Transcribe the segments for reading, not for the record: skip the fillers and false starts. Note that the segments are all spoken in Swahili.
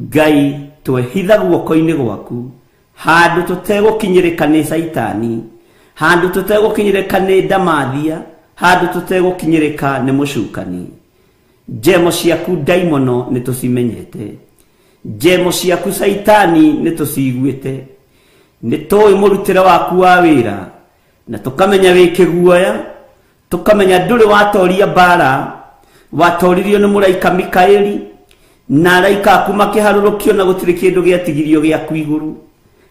Ngai twehitha guoko-ini gwaku handu tutegukinyirika ni Saitani, handu tutegukinyirika ni ndamathia, handu tutegukinyirika ni mucukani. Njemo ciaku ndaimono ni tucimenyete, njemo ciaku Saitani ni tuciguite, ni tui murutire waku wa wira, na tukamenya wi kiguoya, tukamenya nduri watoria mbara, watoririo ni muraika Mikaeli, na araika aku makiharurukio na gutiri kindu giatigirio giaku iguru.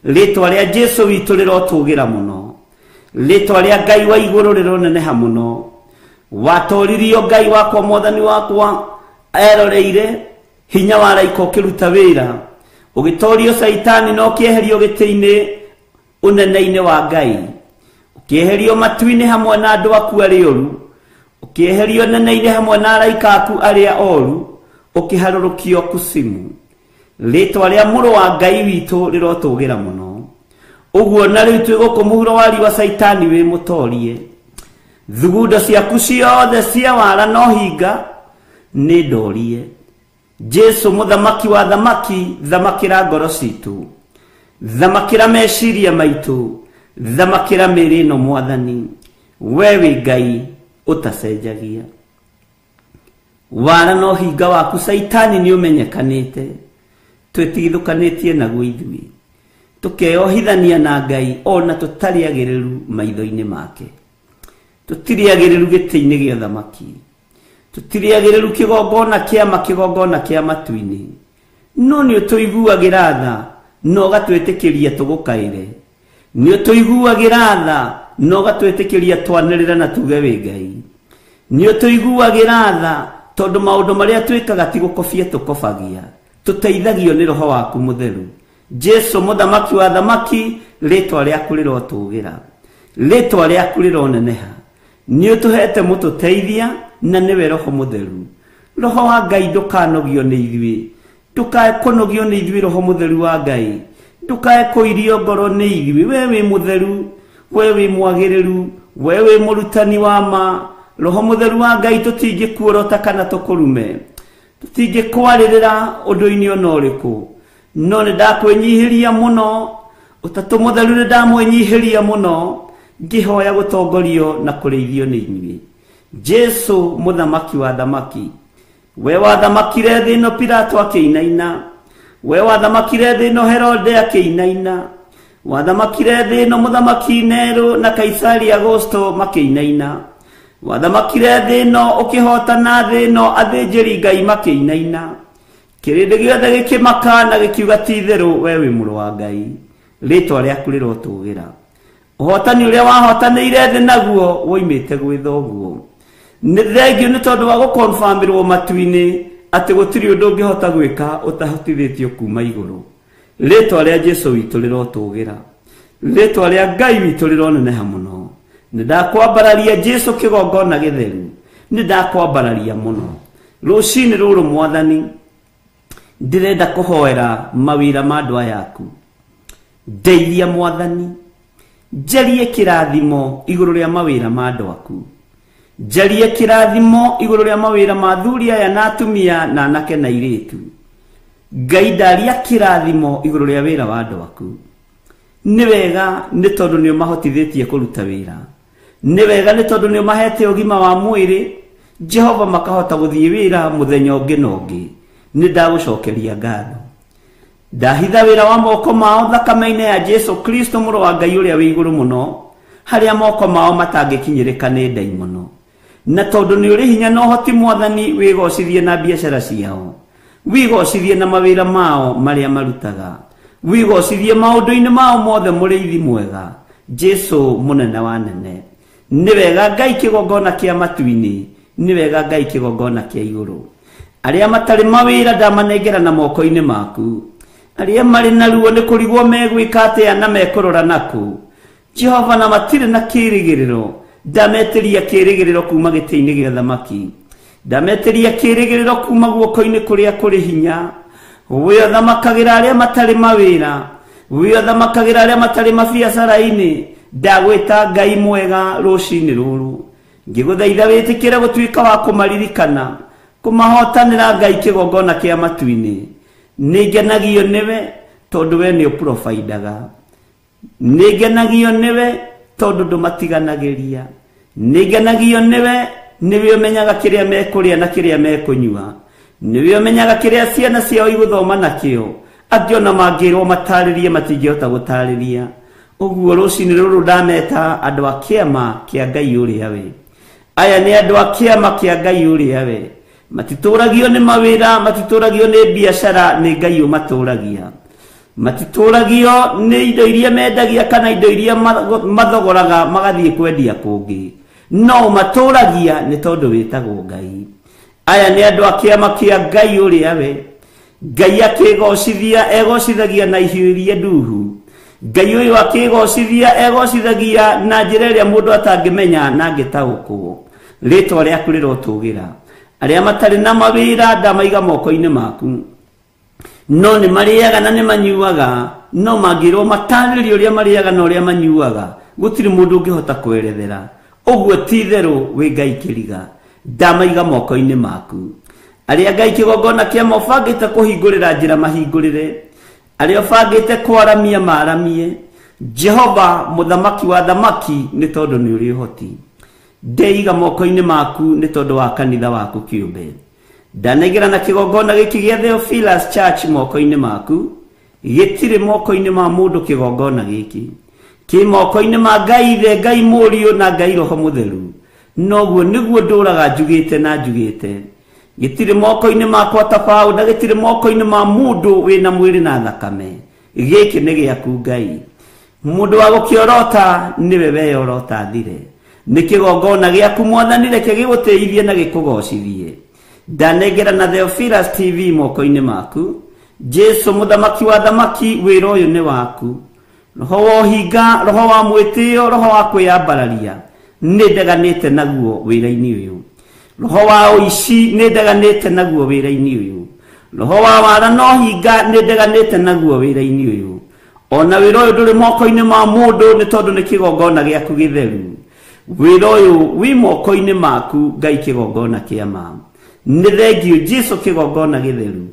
Ritwa ria Jesu witu rirotugira muno, ritwa ria Ngai wa iguru rironeneha muno. Watoririo Ngai wakwa Mwathani wakwa eroreire hinya wa araika ukiruta wira, ugitorio Saitani no kieherio giti-ini unene-ini wa Ngai, ukieherio matu-ini hamwe na andu aku ari oru, ukieherio nene-ini hamwe na araika aku aria oru, ukiharurukio kusimu. Ritwa ria muru wa Ngai witu rirotugira muno. Uguo na riu twiguku muhuro wari wa Saitani wi mutorie. Thugundo ciaku ciothe cia wara no hinga ni ndorie. Jesu muthamaki wa thamaki, thamakira ngoro citu, thamakira meciria maitu, thamakira mĩĩrĩ ĩno Mwathani. We wi Ngai utacenjagia. Wara no hinga waku Saitani ni umenyekanite, twĩtigithũkanĩtie naguo ithuĩ, tukeohithania na Ngai ona tutariagĩrĩru maitho-inĩ make. Tutiriagĩrĩru gĩtĩ-inĩ gĩa thamaki, tutiriagĩrĩru kĩgongona kĩa matu-inĩ, no nĩ ũtũiguagĩra tha na ũgatwĩtĩkĩria tũgũkaĩre, nĩ ũtũiguagĩra tha na ũgatwĩtĩkĩria twanĩrĩra na tuge wĩ Ngai, nĩ ũtũiguagĩra tha tondu maundu maria twikaga ti gukobia tukobagia, tuteithagio ni Roho waku mutheru. Jesu muthamaki wa thamaki, ritwa riaku rirotugira, ritwa riaku rironeneha, ni utuhete mututeithia na niwe Roho mutheru. Roho wa Ngai ndukanogio ni ithuĩ, ndukae kunogio ni ithuĩ. Roho mutheru wa Ngai ndukae kuirio ngoro ni ithuĩ. We wi mutheru, we wi mwagĩrĩru, we wi murutani wa ma. Roho mutheru wa Ngai tutingĩkuorota kana tukurume, tutingĩkwarĩrĩra ũndũ-inĩ ona ũrĩkũ, no nĩ ndakwĩnyihiria mũno, ũtatũ mutheru nĩ ndamwĩnyihiria mũno, ngĩhoya gũtongorio na kũrĩithio nĩ inyuĩ. Jesu muthamaki wa thamaki, we wathamakire thĩ ĩno Pilato akĩinaina, we wathamakire thĩ ĩno Herode akĩinaina, wathamakire thĩ ĩno muthamaki Nero na Kaisari Augusto makĩinaina, wathamakire thĩ ĩno ũkĩhotana thĩ ĩno athĩnjĩri Ngai makĩinaina, kĩrĩndĩ gĩothe gĩkĩmaka na gĩkiuga ti itherũ we wĩ mũrũ wa Ngai. Rĩtwa rĩaku rĩrotũgĩra, ũhotani ũrĩa wahotanĩire thĩ naguo woimĩte gwĩ thoguo. Nĩ thengio nĩ tondũ wa gũkonfamĩrwo matu-inĩ atĩ gũtirĩ ũndũ ũngĩhota gwĩka ũtahotithĩtio kuma igũrũ. Rĩtwa rĩa Jesu witũ rĩrotũgĩra, rĩtwa rĩa Ngai witũ rĩroneneha mũno. Nĩ ndakwambararia Jesu kĩgongona gĩtheru, nĩ ndakwambararia mũno. Rũcinĩ rũrũ Mwathani, ndĩrenda kũhoera mawĩra ma andũ aya aku. Ndeithia Mwathani, njarie kĩrathimo igũrũ rĩa mawĩra ma andũ aku, njarie kĩrathimo igũrũ rĩa mawĩra ma athuri aya na atumia na anake na airĩtu. Ngai ndaria kĩrathimo igũrũ rĩa wĩra wa andũ aku. Nĩ wega nĩ tondũ nĩ ũmahotithĩtie kũruta wĩra, nĩ wega nĩ tondũ nĩ ũmahete ũgima wa mwĩrĩ, Jehova makahota gũthiĩ wĩra mũthenya ũngĩ na ũngĩ. Nĩ ndagũcokeria ngatho. Ndahitha wĩra wa moko mao thakame-inĩ ya Jesu Kristo mũrũ wa Ngai ũrĩa wĩ igũrũ mũno, harĩa moko mao matangĩkinyĩrĩka nĩ ndaimono. Na tondũ nĩ ũrĩ hinya na ũhoti Mwathani, wĩgocithie na biacara ciao, wĩgocithie na mawĩra mao marĩa marutaga, wĩgocithie maũndũ-inĩ mao mothe mũrĩithi mwega. Jesu mũnene wa nene, nĩ wega Ngai kĩgongona kĩa matu-inĩ, nĩ wega Ngai kĩgongona kĩa igũrũ. Arĩa matarĩ mawĩra ndamanengera na moko-inĩ maku, arĩa marĩ na ruo nĩ kũrigwo megwĩka atĩa na mekũrora nakũ. Jehova na matirĩ na kĩĩrĩgĩrĩro, ndametĩria kĩĩrĩgĩrĩro kuma gĩtĩ-inĩ gĩa thamaki, ndametĩria kĩĩrĩgĩrĩro kuma guoko-inĩ kũrĩa kũrĩ hinya. We ũthamakagĩra arĩa matarĩ mawĩra, we ũthamakagĩra arĩa matarĩ mabiacara-inĩ. Ndagwĩta Ngai mwega rũcinĩ rũrũ, ngĩgũthaitha wĩtĩkĩre gũtuĩka wa kũmaririkana, kũmahotanĩra Ngai kĩgongona kĩa matu-inĩ. ningenagio niwe tondu we ni uprovidaga, ningenagio niwe tondu ndumatiganagĩria, ningenagio niwe umenyaga kiria mekuria na kiria mekunyua, niwe umenyaga kiria ciana ciao iguthoma nakio atĩ ona mangĩrwo matarĩrie matingĩhota gũtarĩria. Ũguo rũcinĩ rũrũ ndameta andũ a kĩama kĩa Ngai ũrĩa we. Aya nĩ andũ a kĩama kĩa Ngai ũrĩa we, matitũragio nĩ mawĩra, matitũragio nĩ biacara, nĩ Ngai ũmatũragia. Matitũragio nĩ indo iria mendagia kana indo iria mathogoraga magathiĩ kwendia kũngĩ, no matũragia nĩ tondũ wĩtagwo Ngai. Aya nĩ andũ a kĩama kĩa Ngai ũrĩa we. Ngai akĩgocithia egocithagia na ihiũ iria nduhu. Ngai ũyũ akĩgocithia egocithagia na njĩra ĩrĩa mũndũ atangĩmenya na angĩtaũkwo. Rĩtwa rĩaku rĩrotũgĩra. Arĩa matarĩ na mawĩra ndamaiga moko-inĩ maku, no nĩ marĩaga na nĩ manyuaga, no mangĩrwo matarĩrie ũrĩa marĩaga na ũrĩa manyuaga gũtirĩ mũndũ ũngĩhota kwerethera. Ũguo ti-itherũ wĩ Ngai kĩriga, ndamaiga moko-inĩ maku. Arĩa Ngai kĩgongona kĩama ũbangĩte kũhingũrĩra njĩra mahingũrĩre, arĩa ũbangĩte kwaramia maramie. Jehova mũthamaki wa thamaki nĩ tondũ nĩ ũrĩ ũhoti. Ndeiga moko-inĩ maku nĩ tondũ wa kanitha waku kĩũmbe. Ndanegera na kĩgongona gĩkĩ gĩa Theophilus Church moko-inĩ maku, gĩtirĩ moko-inĩ ma mũndũ kĩgongona gĩkĩ, kĩ moko-inĩ ma Ngai Ithe, Ngai Mũriũ na Ngai Roho Mũtheru. Noguo nĩguo ndũraga njugĩte na njugĩte. Gĩtirĩ moko-inĩ makwa tabaũ, na gĩtirĩ moko-inĩ ma mũndũ wĩna mwĩrĩ na thakame. Gĩkĩ nĩ gĩaku Ngai. Mũndũ wa gũkĩorota nĩwe weyorota thire. Nĩ kĩgongona gĩaku Mwathani, reke gĩgũteithie na gĩkũgocithie. Ndanengera na Theophilus TV moko-inĩ maku. Jesu mũthamaki wa thamaki, wĩra ũyũ nĩ waku. Roho wa ũhinga, roho wa mwĩtĩo, roho wa kwĩyambararia, nĩ ndeganĩte naguo wĩra-inĩ ũyũ. Roho wa ũici nĩ ndeganĩte naguo wĩra-inĩ ũyũ. Roho wa wara no hinga nĩ ndeganĩte naguo wĩra-inĩ ũyũ. Ona wĩra ũyũ ndũrĩ moko-inĩ ma mũndũ nĩ tondũ nĩ kĩgongona gĩaku gĩtheru. Wĩra ũyũ wĩ moko-inĩ maku Ngai kĩgongona kĩama. Nĩ thengio Jesu kĩgongona gĩtheru.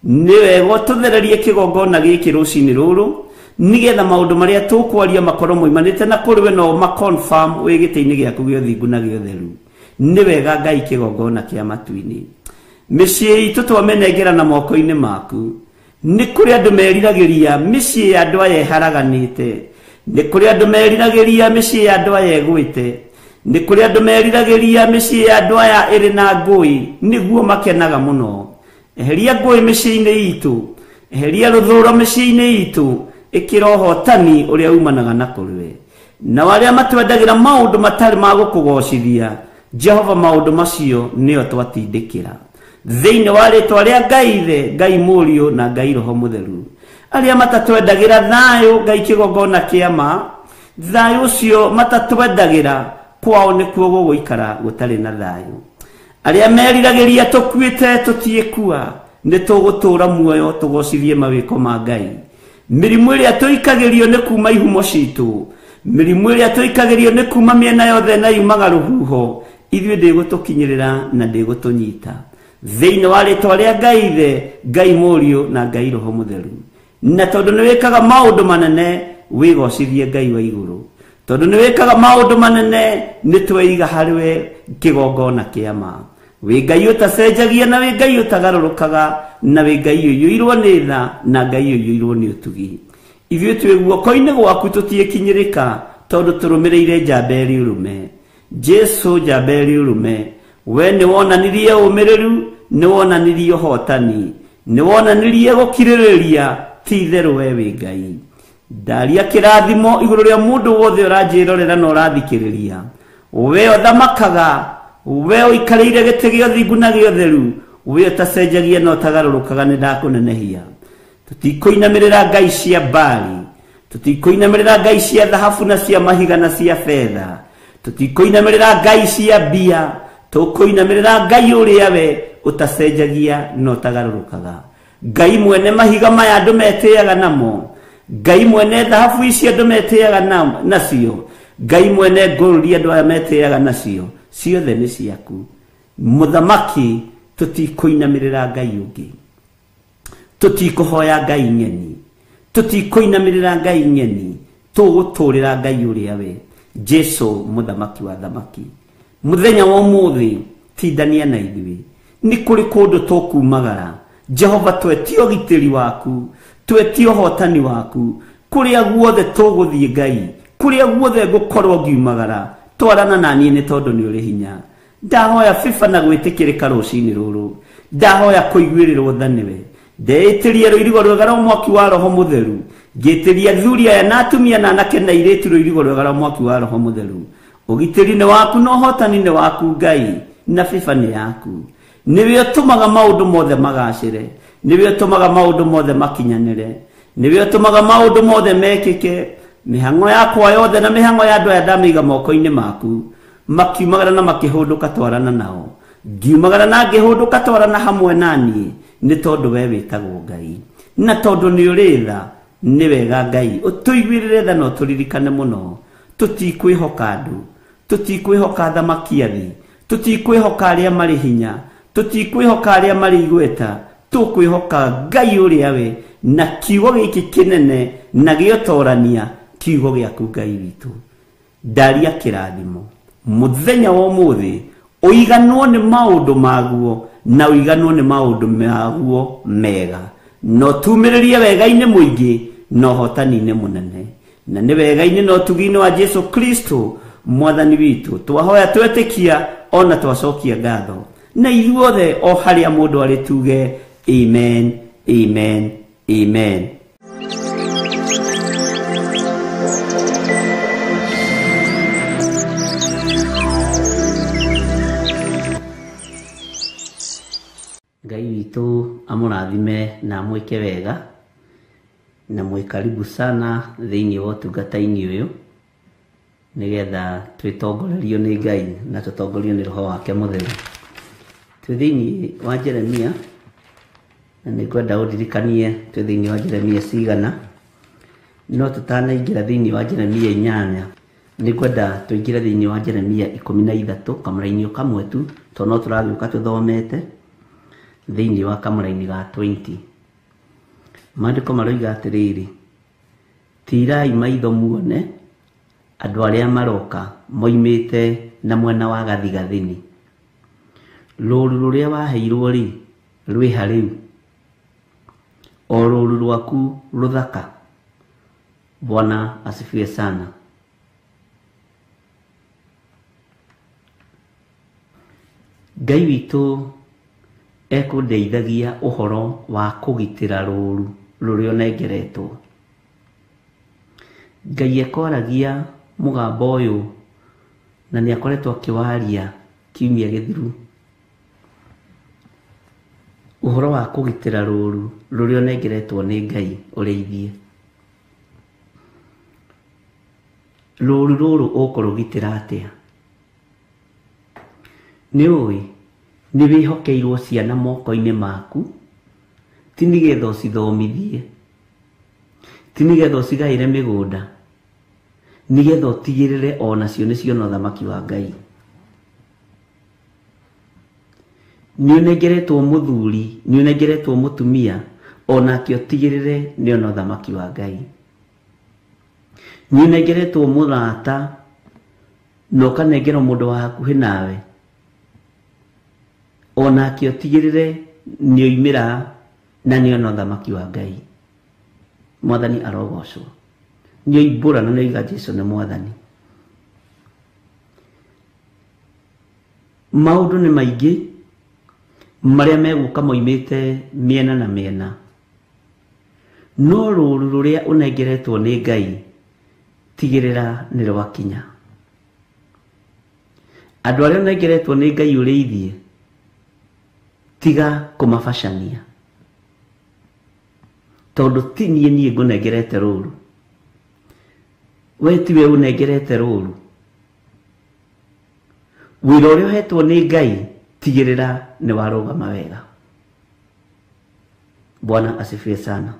Nĩ wega tũthererie kĩgongona gĩkĩ rũcinĩ rũrũ, nĩgetha maũndũ marĩa tũkwaria makorwo moimanĩte na kũrĩ we no ma-confirm wĩ gĩtĩ-inĩ gĩaku gĩa ũthingu na gĩa ũtheru. Nĩ wega Ngai kĩgongona kĩa matu-inĩ. Mĩciĩ itũ twamenengera na moko-inĩ maku. Nĩ kũrĩ andũ meriragĩria mĩciĩ ya andũ aya ĩharaganĩte. Nĩ kũrĩ andũ meriragĩria mĩciĩ ya andũ aya ĩgwĩte. Nĩ kũrĩ andũ meriragĩria mĩciĩ ya andũ aya ĩrĩ na ngũĩ, nĩguo makenaga mũno. Eheria ngũĩ mĩciĩ-inĩ itũ, eheria rũthũũro mĩciĩ-inĩ itũ, ĩkĩra ũhotani ũrĩa umanaga na kũrĩ we. Na arĩa matwendagĩra maũndũ matarĩ ma gũkũgocithia, Jehova maũndũ macio nĩo twatindĩkĩra. Thĩinĩ wa rĩtwa rĩa Ngai Ithe, Ngai Mũriũ na Ngai Roho Mũtheru. Arĩa matatwendagĩra thayũ, Ngai kĩgongona kĩama, thayũ ũcio matatwendagĩra, kwao nĩkuo gũgũikara gũtarĩ na thayũ. Arĩa meriragĩria tũkuĩte tũtiĩkua, nĩ tũgũtũũra muoyo tũgocithie mawĩko ma Ngai. Mĩrimũ ĩrĩa tũikagĩrio nĩ kuma ihumo citũ, mĩrimũ ĩrĩa tũikagĩrio nĩ kuma mĩena yothe na yumaga rũhuho, ithuĩ ndĩgũtũkinyĩrĩra na ndĩgũtũnyita. Thĩinĩ wa rĩtwa rĩa Ngai Ithe, Ngai Mũriũ na Ngai Roho Mũtheru. Na tondũ nĩ wĩkaga maũndũ manene, wĩgocithie Ngai wa igũrũ. Tondũ nĩ wĩkaga maũndũ manene, nĩ tweiga harĩwe kĩgongona kĩama. Wĩ Ngai ũtacenjagia na wĩ Ngai ũtagarũrũkaga, na wĩ Ngai ũiyũirwo nĩ tha na Ngai ũiyũirwo nĩ ũtugi. Ithuĩ twĩ guoko-inĩ gwaku tũtiĩkinyĩrĩka, tondũ tũrũmĩrĩire njamba ĩrĩ ũrũme. Jesu njamba ĩrĩ ũrũme, we nĩ wonanirie ũmĩrĩru, nĩ wonanirie ũhotani, nĩ wonanirie gũkirĩrĩria, ti-itherũ we wĩ Ngai. Ndaria kĩrathimo igũrũ rĩa mũndũ wothe ũranjĩrorera na ũrathikĩrĩria. We ũthamakaga, we ũikarĩire gĩtĩ gĩa ũthingu na gĩa ũtheru, we ũtacenjagia na ũtagarũrũkaga, nĩ ndakũnenehia. Tũtikũinamĩrĩra ngai cia Baali, tũtikũinamĩrĩra ngai cia thahabu na cia mahiga na cia fedha, tũtikũinamĩrĩra ngai cia mbia, tũkũinamĩrĩra Ngai ũrĩa we ũtacenjagia na ũtagarũrũkaga. Ngai mwene mahiga maya andũ metĩaga namo, Ngai mwene thahabu ici andũ metĩaga nacio, Ngai mwene ngũrũri andũ aya metĩaga nacio, ciothe nĩ ciaku. Mũthamaki, tũtikũinamĩrĩra Ngai ũngĩ, tutikuhoya ngai ngeni tutikuinamirira ngai ngeni tuguturira ngai uria we Jesu muthamaki wa thamaki muthenya wa muthi tindania na ithui ni kuri kundu tukumagara Jehova twetio gitiri waku twetio hotani waku kuria guothe tuguthie ngai kuria guothe gukorwo ngiumagara twarana nani ni tondu ni uri hinya ndahoya FIFA na gwitikirika rucini ruru ndahoya kuiguirirwo thaniwe ndeitirie ruirigo rwega mwaki wa roho mutheru ngitiria thuria ya natumia na anake na iritu ruirigo rwega mwaki wa roho mutheru ugitiri ni waku no hotani ni waku ngai na FIFA ni yaku niwe utumaga maundu mothe magacire niwe utumaga maundu mothe makinyanire niwe utumaga maundu mothe mekike mihango yakwa yothe na mihango ya andu aya ndamiga moko-ini maku makiumagara na makihunduka twarana nao ngiumagara na ngihunduka twarana hamwe nani ni tondu we witagwo ngai na tondu ni uritha ni wega ngai utuiguirire tha no turirikane muno tutikwihoka andu tutikwihoka thamaki athi tutikwihoka aria mari hinya tutikwihoka aria mari igweta tukwihoka ngai uria we na kiugo giki kinene na giotorania kiugo giaku ngai witu ndaria kirathimo muthenya wa umuthi uiganwo ni maundu maguo na uiganwo ni maundu maguo mega no tumiririe wega-ini muingi no hotani-ini munene na ni wega-ini no tugine wa Jesu Kristo mwathani witu twahoya twetikia ona twacokia ngatho na ithuothe o haria mundu ari tuge amen amen amen. Ngai witu amurathime na mwike wega na mwikaribu sana thiini wa utungata-ini uyu nigetha twitongorerio ni Ngai na tutongorio ni roho wake mutheru twi thiini wa Jeremia na ningwenda undirikanie twi thiini wa Jeremia cigana no tutanaingira thiini wa Jeremia 8 ningwenda tuingire thiini wa Jeremia 13 kamuraini kamwe tu to no turagiuka tuthomete thiini wa kamuraini ga 20 mandiko maroiga atiriri tirai maitho muone andu aria maroka moimite na mwena wa gathigathini ruru ruria waheirwo ri rwi hariu o ruru rwaku ruthaka. Bwana asifiwe sana. Ngai witu ekundeithagia uhoro wa kugitira ruru ruria onengeretwo. Ngai ekoragia mugambo uyu na ni akoretwo akiwaria kiumia githiru uhoro wa kugitira ruru ruria onengeretwo ni Ngai ureithie. Ruru ruru ukurugitira atia? Ni ui ni wihokeirwo ciana moko-ini maku ti nigetha ucithomithie ti nigetha ucigaire migunda nigetha utigirire onacio nicio no thamaki wa Ngai. Ni unengeretwo muthuri ni unengeretwo mutumia onake utigirire ni no thamaki wa Ngai. Ni unengeretwo murata no kanengera mundu wa hakuhi nawe onake utigirire ni oimira na ni no thamaki wa Ngai. Mwathani arogocwo ni oimbura na niga Jesu ni mwathani. Maundu ni maingi maria meguka moimite miena na miena no ruru ruria unengeretwo ni Ngai tigirira ni rwakinya. Andu aria unengeretwo ni Ngai ureithie tiga kumabacania tondu ti nie ngunengerete ruru we tiwe unengerete ruru wira uria uhetwo ni Ngai tigirira ni warugama wega. Bwana asifiwe sana.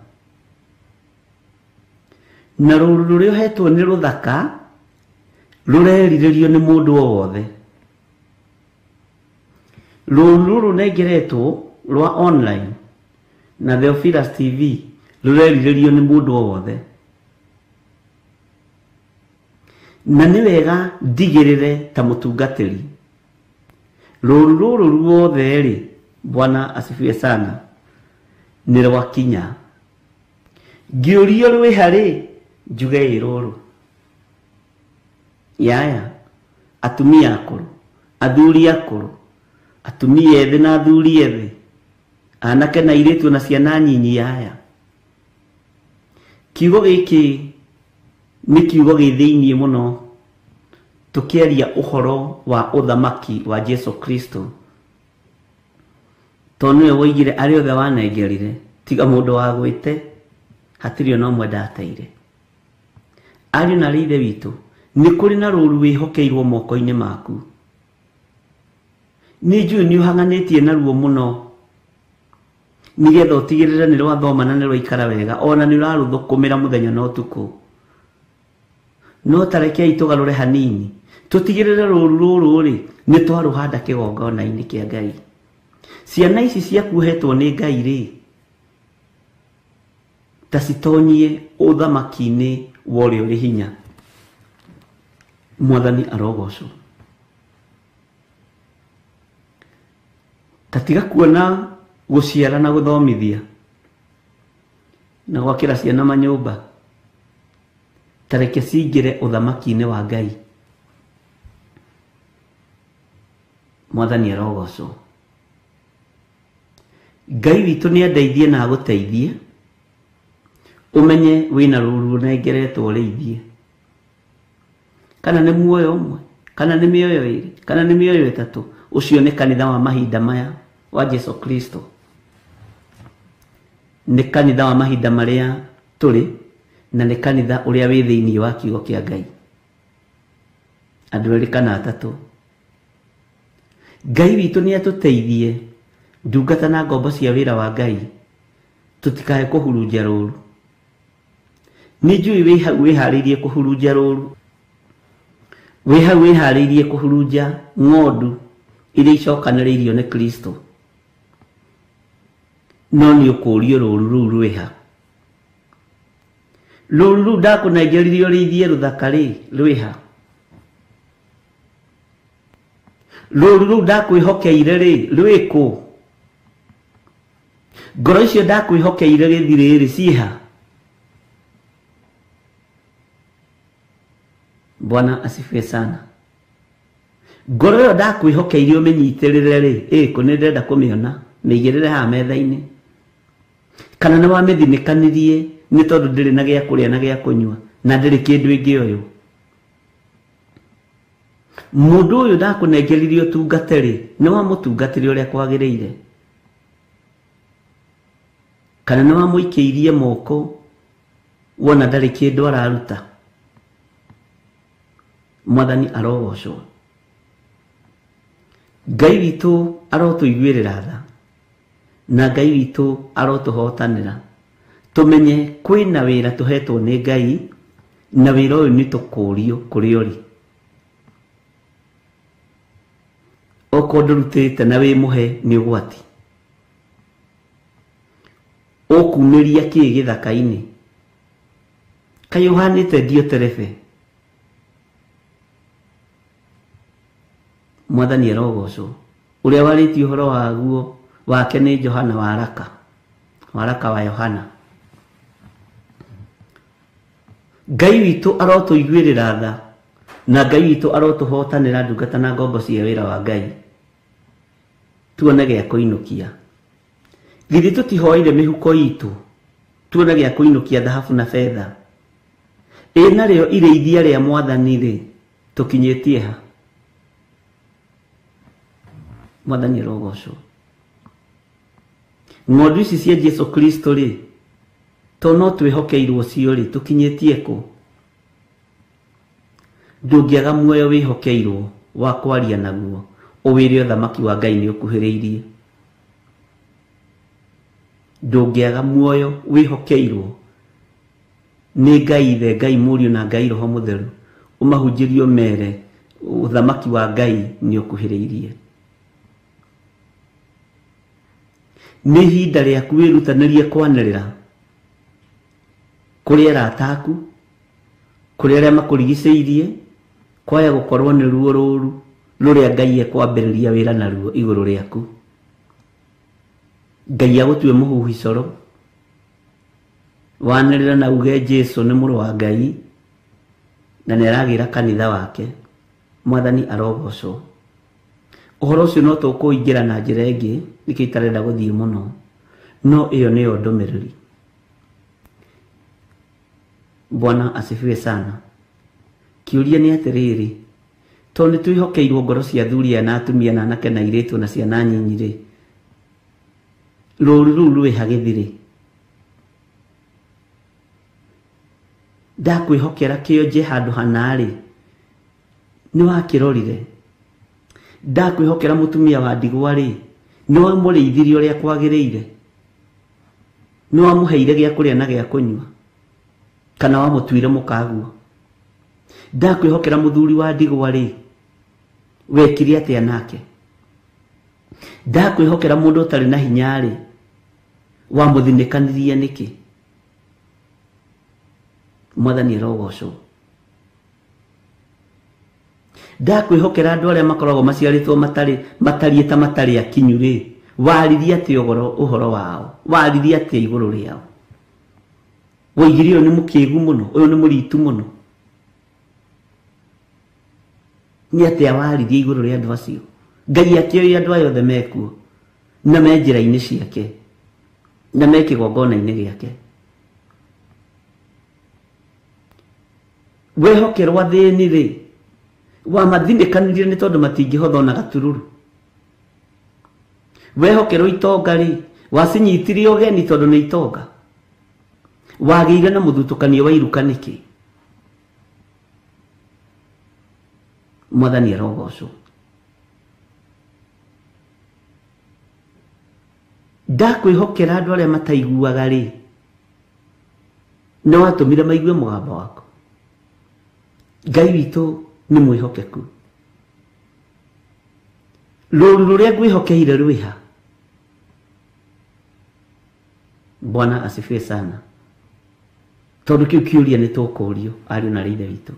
Na ruru ruria uhetwo ni ruthaka rurerirerio ni mundu wothe. Ruru ruru nengeretwo rwa online na Theophilus TV rurerirerio ni mundu wothe na ni wega ndigirire ta mutungatiri ruru ruothe ri Bwana asifiwe sana ni rwakinya ngiurio rwi hari njuge iruru yaya atumia akuru athuri akuru atumia ethi na athuri ethi anake na iritu na ciana nyinyi yaya kiugo giki ni kiugo githiini muno tukiaria uhoro wa uthamaki wa Jesu Kristo tonu woigire ari othe wanengerire tiga mundu wa gwite hatiri no mwe ndateire ari na rithe witu ni kuri na ruru wihokeirwo moko-ini maku ni njui ni uhanganitie na ruo muno nigetha utigirire ni rwathoma na ni rwaikara wega ona ni uraruthukumira muthenya na utuku no tarekei tugarure hanini tutigirire ruru ri ni twaruhanda kigongona-ini kia Ngai ciana ici ciakuhetwo ni Ngai ri ta citonyie uthamaki-ini wa uria uri hinya Mwathani arogocwo tatiga kuona guciara na guthomithia na gwakira ciana manyumba tareke cingire uthamaki-ini wa Ngai Mwathani arogocwo Ngai witu ni andeithie na aguteithie umenye wina ruru nengeretwo reithie kana ni muoyo umwe kana ni mioyo iri kana ni mioyo itatu ucio ni kanitha wa mahinda maya wa Jesu Kristo ni kanitha wa mahinda maria turi na ni kanitha uria wi thiini wa kiugo kia Ngai andu eri kana atatu Ngai witu ni atuteithie ndungata na ngombo cia wira wa Ngai tutikae kuhurunja ruru ni njui wihariirie kuhurunja ruru wihariirie kuhurunja ng'ondu iria icokanĩrĩirio nĩ Kristo no nĩ ũkũũrio rũũru rũu rwĩha rũũru rũu ndakũnengeririe ũrĩithie rũthaka rwĩha rũũru rũu ndakwĩhokeire rwĩkũ ngoro icio ndakwĩhokeire gĩthirĩ ciĩha Bwana asifiwe sana ngoro ĩyo ndakwĩhokeire ũmĩnyitĩrĩre kũ nĩ ndĩrenda kũmĩona mĩigĩrĩre haha metha-inĩ kana nĩ wamĩthinĩkanirie nĩ tondũ ndĩrĩ na gĩa kũrĩa na gĩa kũnyua na ndĩrĩ kĩndũ ĩngĩoywo mũndũ ũyũ ndakũnengeririe ũtungate nĩ wamũtungatĩre ũrĩa kwagĩrĩire kana nĩ wamũikĩirie moko wona ndarĩ kĩndũ araruta Mwathani arogocwo Ngai witũ arotũiguĩrĩra tha na Ngai witũ arotũhotanĩra tumenye kwĩna wĩra tũhetwo nĩ Ngai na wĩra ũyũ nĩ tũkũũrio kũrĩ ũrĩ okorwo ndũrutĩte na wĩ mũhe nĩ ũgwati ũkumĩria kĩĩ gĩthaka-inĩ kaĩ ũhanĩte ndio terebe Mwathani arogocwo uria warĩtie ũhoro waguo wake nĩ Johana waraka wa Yohana Ngai witũ arotũiguĩrĩra tha na Ngai witũ arotũhotanĩra ndungata na ngombo cia wĩra wa Ngai tuone gĩa kũinũkia githĩ tũtihoire mĩhuko itũ tuone gĩa kũinũkia thahabu na betha narĩo irĩithia rĩa Mwathani tũkinyĩtie ha Mwathani arogocwo ng'ondu ici cia Jesu Kristo to no twĩhokeirwo cio tũkinyĩtie kũ ndũngĩaga muoyo wĩhokeirwo wa kwaria naguo ũwĩre ũthamaki wa Ngai nĩ ũkuhĩrĩirie ndũngĩaga muoyo wĩhokeirwo nĩ Ngai Ithe Ngai Mũriũ na Ngai Roho Mũtheru ũmahunjĩrio mere ũthamaki wa Ngai nĩ ũkuhĩrĩirie nĩ ihinda rĩaku wĩrutanĩrie kwanĩrĩra kũrĩ arata aku, kũrĩ arĩa makũrigicĩirie, kwaya gũkorwo nĩ ruo rũru rũrĩa Ngai ekwambĩrĩria wĩra naruo igũrũ rĩaku. Ngai agũtue mũhuhi coro, wanĩrĩra na uge Jesu nĩ mũrũ wa Ngai na nĩaragĩra kanitha wake. Mwathani arogocwo. Ũhoro ũcio no tũkũingĩra na njĩra ĩngĩ, nĩkĩo itarenda gũthiĩ mũno, no ĩyo nĩyo ndũmĩrĩri. Bwana asifiwe sana. Kiuria nĩ atĩrĩrĩ, tondũ nĩ twĩhokeirwo ngoro cia athuri na atumia na anake na airĩtu na ciana nyinyi rĩ, rũru rũu rwĩha gĩthirĩ. Ndakwĩhokera kĩonje handũ hanarĩ, nĩ wakĩrorire. Ndakwĩhokera mũtumia wa ndigwa rĩ, nĩ wamũrĩithirie ũrĩa kwagĩrĩire, nĩ wamũheire gĩa kũrĩa na gĩa kũnyua, kana wamũtuire mũkaguo. Ndakwĩhokera mũthuri wa ndigwa rĩ, wekire atĩa nake? Ndakwĩhokera mũndũ ũtarĩ na hinya rĩ, wamũthinĩkanirie nĩkĩ? Mwathani arogocwo. Ndakwĩhokera andũ arĩa makoragwo maciarĩtwo matariĩ ta matarĩ akinyu rĩ, waririe atĩa ũhoro wao, waririe atĩa igũrũ rĩao? Woigire ũyũ nĩ mũkĩĩgu mũno, ũyũ nĩ mũritu mũno. Nĩ atĩa waririe igũrũ rĩa andũ acio? Ngai akĩoya andũ aya othe mekuo na me njĩra-inĩ ciake na me kĩgongona-inĩ gĩake. Wehokerwo athĩni rĩ, wamathinĩkanirie nĩ tondũ matingĩhotha ona gatururu. Wehokerwo itonga rĩ, wacinyitire ũgeni tondũ nĩ itonga. Wagĩire na mũthutũkanio wa iruka nĩkĩ? Mwathani arogocwo. Ndakwĩhokera andũ arĩa mataiguaga rĩ, nĩ watũmire maigue mũgambo waku. Ngai witũ nĩ mwĩhokeku. Rũru rũrĩa ngwĩhokeire rwĩha? Bwana asifiwe sana. Tondũ kĩu kĩũria nĩ tũkũũrio ariũ na ithe witũ.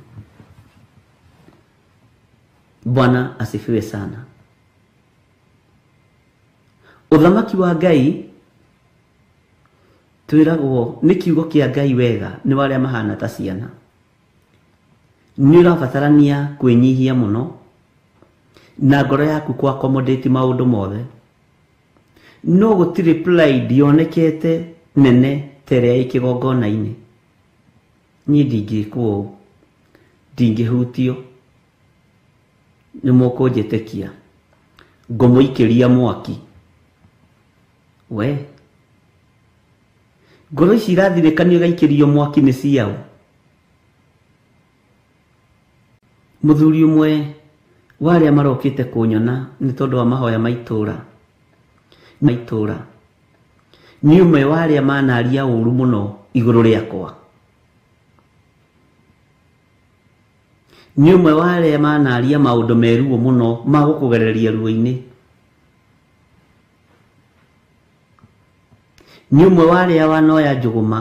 Bwana asifiwe sana. Ũthamaki wa Ngai twĩragwo nĩ kiugo kĩa Ngai wega nĩ warĩa mahana ta ciana. Nĩ ũrabatarania kwĩnyihia mũno na ngoro yaku kwa accommodate maũndũ mothe. No gũtirĩ pride yonekete nene ta ĩrĩa ĩ kĩgongona-inĩ. Niĩ ndingĩkwo ũũ, ndingĩhutio, nĩ mũkũnjĩtĩkia, ngũmũikĩria mwaki. We, ngoro ici irathirĩkanio igaikĩrio mwaki nĩ ciaũ? Mũthuri ũmwe warĩa marokĩte kũnyona nĩ tondũ wa mahoya maitũra nĩ ũmwe warĩa manaria ũru mũno igũrũ rĩakwa. Nĩ ũmwe warĩa manaria maũndũ meruo mũno ma gũkũgereria ruo-inĩ. Nĩ ũmwe warĩa wanoya njũgũma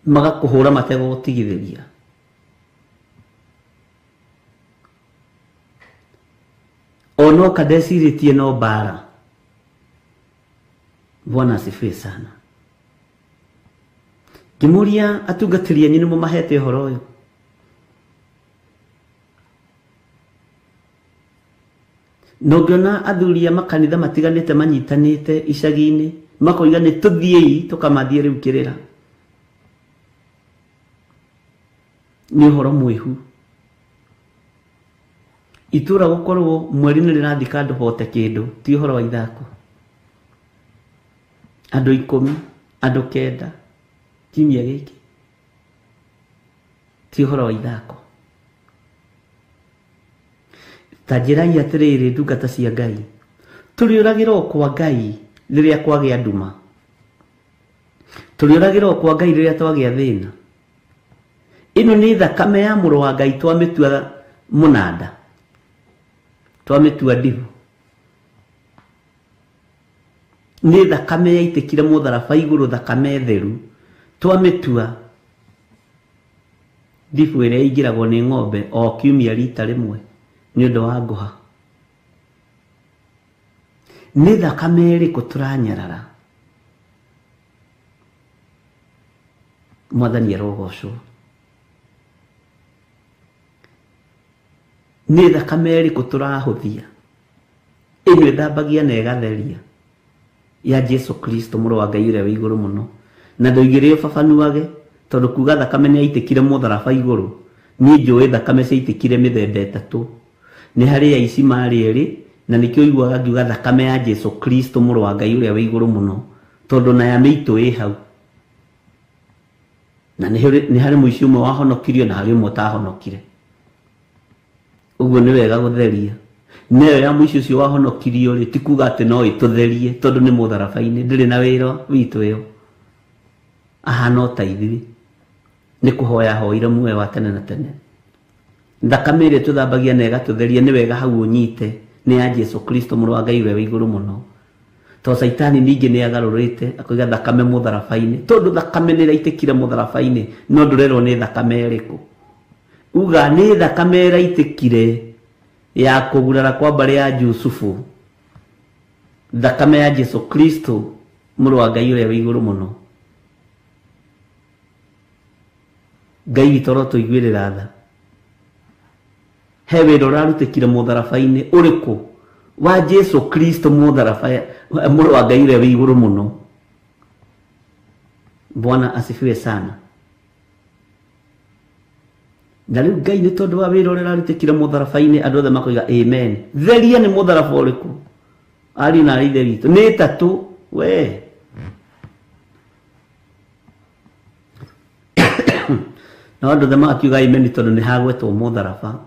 magakũhũra mategũgũtigithĩria. Ono kadecirĩtie no mbara. Bwana asifiwe sana. Ngĩmũria atungatĩri anyu nĩmo mahete ũhoro ũyũ? No ngĩona athuri a makanitha matiganĩte manyitanĩte icagi-inĩ makoiga nĩ tũthiei tũkamathiĩ rĩu kĩrĩra. Nĩ ũhoro mwĩhu. Itũra gũkorwo mweri nĩ rĩrathika andũ hote kĩndũ ti ũhoro wa ithako. Andũ 10, andũ 9 kiumia gĩkĩ ti ũhoro wa ithako. Ta njĩrai atĩrĩrĩ ndungata cia Ngai, tũrĩũragĩrwo kwa Ngai rĩrĩa kwagĩa nduma, tũrĩũragĩrwo kwa Ngai rĩrĩa twagĩa thĩna. Ĩno nĩ thakame ya mũrũ wa Ngai twamĩtua mũnanda, twamĩtua ndivu. nĩ thakame yaitĩkire mũtharaba igũrũ, thakame theru. Twamĩtua ndibu ĩrĩa ingĩragwo nĩ ng'ombe o kiumia rita rĩmwe nĩ ũndũ wa ngũha. Nĩ thakame ĩrĩkũ tũranyarara? Mwathani arogocwo. Nĩ thakame ĩrĩkũ tũrahũthia ĩno ĩthambagia na ĩgatheria ya Jesu Kristo mũrũ wa Ngai ũrĩa wĩ igũrũ mũno? Na ndoigire ũbabanuage tondũ kuga thakame nĩ yaitĩkire mũtharaba igũrũ. Niĩ njũĩ thakame ciaitĩkire mĩthemba ĩtatũ. Nĩ harĩ ya ici marĩ erĩ, na nĩkĩo ũiguaga ngiuga thakame ya Jesu Kristo mũrũ wa Ngai ũrĩa wĩ igũrũ mũno, tondũ na ya mĩitũ ĩ hau. Na nĩ harĩ mũici ũmwe wahonokirio na harĩ ũmwe ũtahonokire. Ũguo nĩ wega gũtheria. Nĩyo ya mũici ũcio wahonokirio rĩ, ti kuga atĩ no ĩtũtherie tondũ nĩ mũtharaba-inĩ, ndĩrĩ na wĩra witũ ĩyo. Ahana ta ithuĩ nĩ kũhoya hoire muoyo wa tene na tene. Thakame ĩrĩa tũthambagia na ĩgatũtheria nĩ wega hau ũnyite nĩ ya Jesu Kristo mũrũ wa Ngai ũrĩa wĩ igũrũ mũno. Tondũ Saitani ningĩ nĩ agarũrĩte akoiga thakame mũtharaba-inĩ, tondũ thakame nĩ ĩraitĩkire mũtharaba-inĩ, no ndũrerwo nĩ thakame ĩrĩkũ. Uga nĩ thakame ĩraitĩkire ya kũgurara kwa mbarĩ ya Jusufu, thakame ya Jesu Kristo mũrũ wa Ngai ũrĩa wĩ igũrũ mũno. Ngai witũ rotũiguĩrĩra tha. He wĩra ũrarutĩkire mũtharaba-inĩ ũrĩkũ wa Jesu Kristo mũtharaba mũrũ wa Ngai ũrĩa wĩ igũrũ mũno. Bwana asifiwe sana. Na rĩu Ngai nĩ tondũ wa wĩra ũrĩa ũrarutĩkire mũtharaba-inĩ, andũ othe makoiga amen. Theria nĩ mũtharaba ũrĩkũ? Ariũ na ithe witũ nĩ ĩtatũ we. Na andũ othe magakiuga amen tondũ nĩ hagwetwo mũtharaba.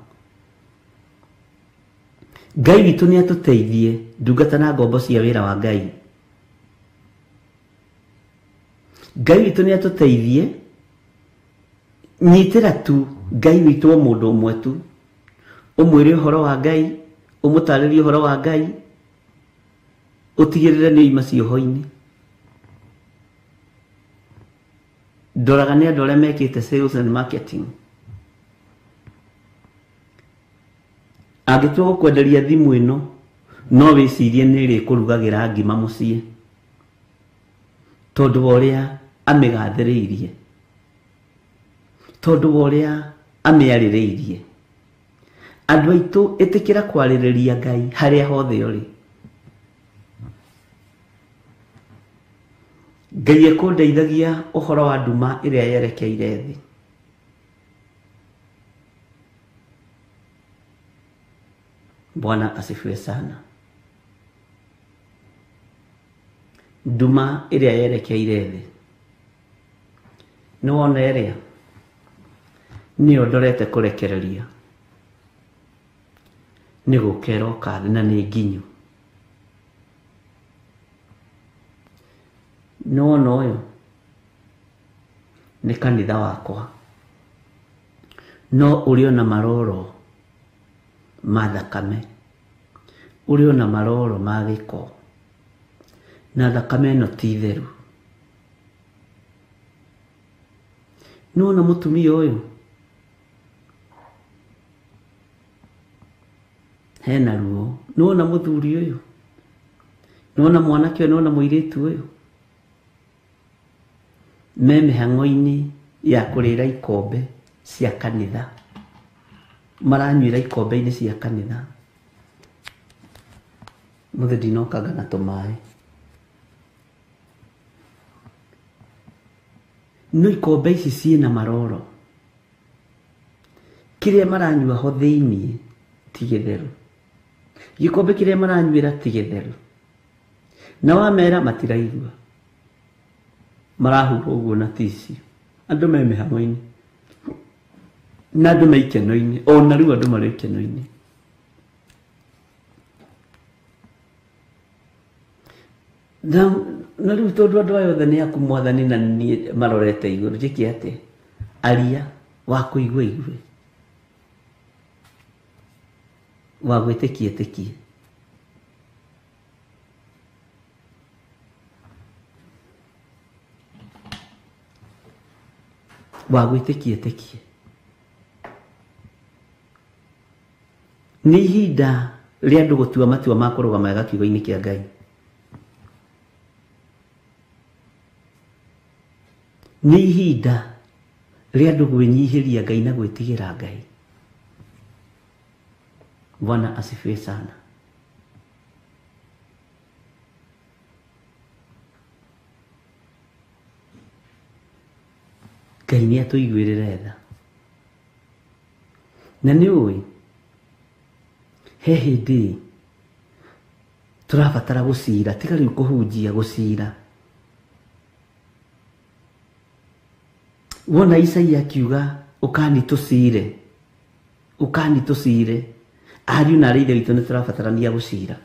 Ngai witũ nĩ atũteithie ndungata na ngombo cia wĩra wa Ngai. Ngai witũ nĩ atũteithie nyitĩra tu Ngai witũ o mũndũ ũmwe tu, ũmwĩre ũhoro wa Ngai, ũmũtarĩrie ũhoro wa Ngai, ũtigĩrĩre nĩ oima cioho-inĩ. Ndoraga nĩ andũ arĩa mekĩte sales and marketing. Angĩtua gũkwenderia thimũ ĩno, no wĩcirie nĩ ĩrĩkũrugagĩra ngima mũciĩ, tondũ wa ũrĩa amĩgathĩrĩirie, tondũ wa ũrĩa amĩarĩrĩirie. Andũ aitũ ĩtĩkĩra kwarĩrĩria Ngai harĩa hothe ũrĩ. Ngai ekũndeithagia ũhoro wa nduma ĩrĩa yerekeire thĩ. Bwana asifiwe sana. Nduma ĩrĩa yerekeire thĩ. Nĩ wona ĩrĩa nĩyo ndorete kũrekereria, nĩ gũkera ũkathĩ na nĩ nginyu. Nĩ wona ũyũ nĩ kanitha wakwa, no ũrĩ ona maroro ma thakame, ũrĩ ona maroro ma gĩko, na thakame ĩno ti theru. Nĩ wona mũtumia ũyũ hena ruo, nĩ wona mũthuri ũyũ, nĩ wona mwanake ũyũ, nĩ wona mũirĩtu ũyũ, me mĩhang'o-inĩ ya kũrĩra ikombe cia kanitha, maranyuĩra ikombe-inĩ cia kanitha. Mũthĩ ndinokanga na tũmaĩ. No ikombe ici ciĩna maroro, kĩrĩa maranyua ho thĩiniĩ ti gĩtheru, gĩkombe kĩrĩa maranyuĩra ti gĩtheru, na wamera matiraigua, marahura ũguo na tici. Andũ me mĩhang'o-inĩ na andũ me ikeno-inĩ, ona rĩu andũ marĩ ikeno-inĩ. Na rĩu tondũ andũ aya othe nĩ aku Mwathani na niĩ marorete igũrũ, njĩke atĩ aria wa kũigua igue, wa gwĩtĩkia ĩtĩkie. wa gwĩtĩkia tĩkie. Nĩ ihinda rĩa andũ gũtua matua ma kũrũgama wega kiugo-inĩ kĩa Ngai. Nĩ ihinda rĩa andũ gwĩnyihĩria Ngai na gwĩtigĩra Ngai. Bwana asifiwe sana. Ngai nĩ atũiguĩrĩre tha. Na nĩ ũĩ he hĩndĩ tũrabatara gũcira, tiga rĩu kũhunjia, gũcira. Wona Isaia akiuga ũkani tũcire, ũkani tũcire, ariũ na arĩithe witũ nĩ tũrabatarania gũcira.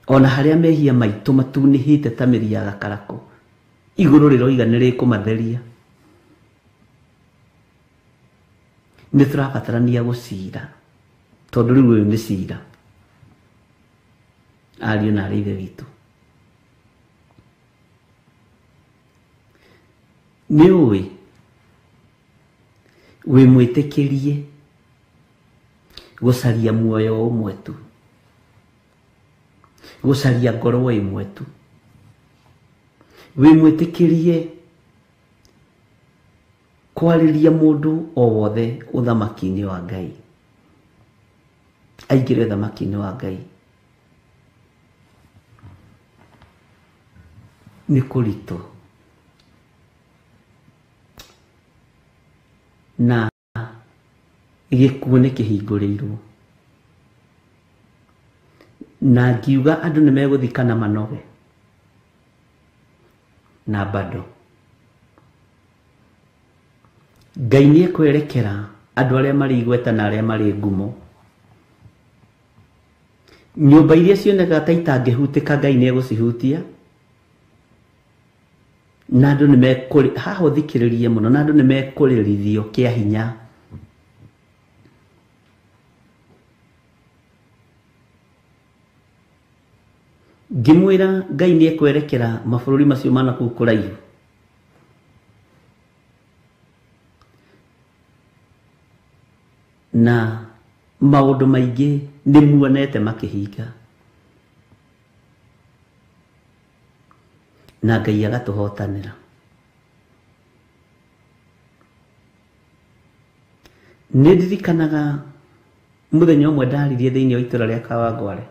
Ona harĩa mehia maitũ matunĩhĩte ta mĩri ya gakarakũ, igũrũ rĩroiga nĩ rĩkũmatheria. Nĩ tũrabatarania gũcira, tondũ rĩu ũyũ nĩ cira, ariũ na arĩithe witũ. Nĩ ũĩ wĩmwĩtĩkĩrie gũcaria muoyo ũmwe tu, gũcaria ngoro ĩmwe tu, wĩmwĩtĩkĩrie kwarĩria mũndũ o wothe ũthamaki-inĩ wa Ngai, aingĩre ũthamaki-inĩ wa Ngai. Nĩ kũritũ na gĩkuũ nĩ kĩhingũrĩirwo, na ngiuga andũ nĩ megũthikana manoge, na bado Ngai nĩ ekwerekera andũ arĩa marĩ igweta na arĩa marĩ ngumo. Nyũmba iria cionekaga ta itangĩhutĩka Ngai nĩ egũcihutia, na andũ nĩ mekũrĩ haha ũthikĩrĩrie mũno, na andũ nĩ mekũrĩrithio kĩa hinya. Ngĩmwĩra Ngai nĩ ekwerekera mabũrũri macio mana kũu kũraihu, na maũndũ maingĩ nĩ muonete makĩhinga, na Ngai agatũhotanĩra. Nĩ ndirikanaga mũthenya ũmwe ndaririe thĩinĩ wa itũra rĩa Kawangware,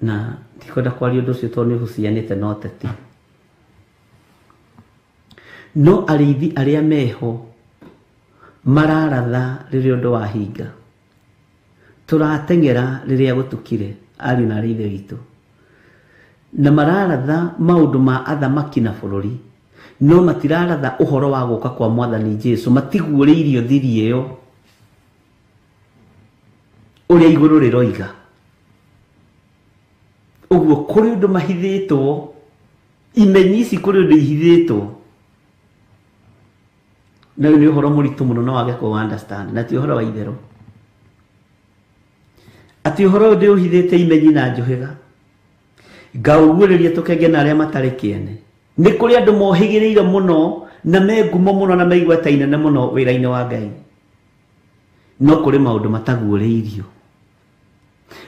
na ndikwenda kwaria ũndũ ũcio tondũ nĩ ũhucianĩte na ũteti. No arĩithi arĩa meho mararatha rĩrĩa ũndũ wahinga, tũrateng'era rĩrĩa gũtukire, ariũ na arĩithe witũ, na mararatha maũndũ ma athamaki na bũrũri, no matiraratha ũhoro wa gũka kwa Mwathani Jesũ. Matiguũrĩirio thiri ĩyo ũrĩa igũrũ rĩroiga. Ũguo kũrĩ ũndũ mahithĩtwo, imenyi ici kũrĩ ũndũ ihithĩtwo, na ũyũ nĩ ũhoro mũritũ mũno na wage kũ understand, na ti ũhoro wa itherũ. Atĩ ũhoro ũyũ ndĩũhithĩte imenyi na njũhĩga, ngaũguũrĩria tũkenge na arĩa matarĩ kĩene. Nĩ kũrĩ andũ mohĩgĩrĩire mũno na me ngumo mũno na meigweta inene mũno wĩra-inĩ wa Ngai, no kũrĩ maũndũ mataguũrĩirio,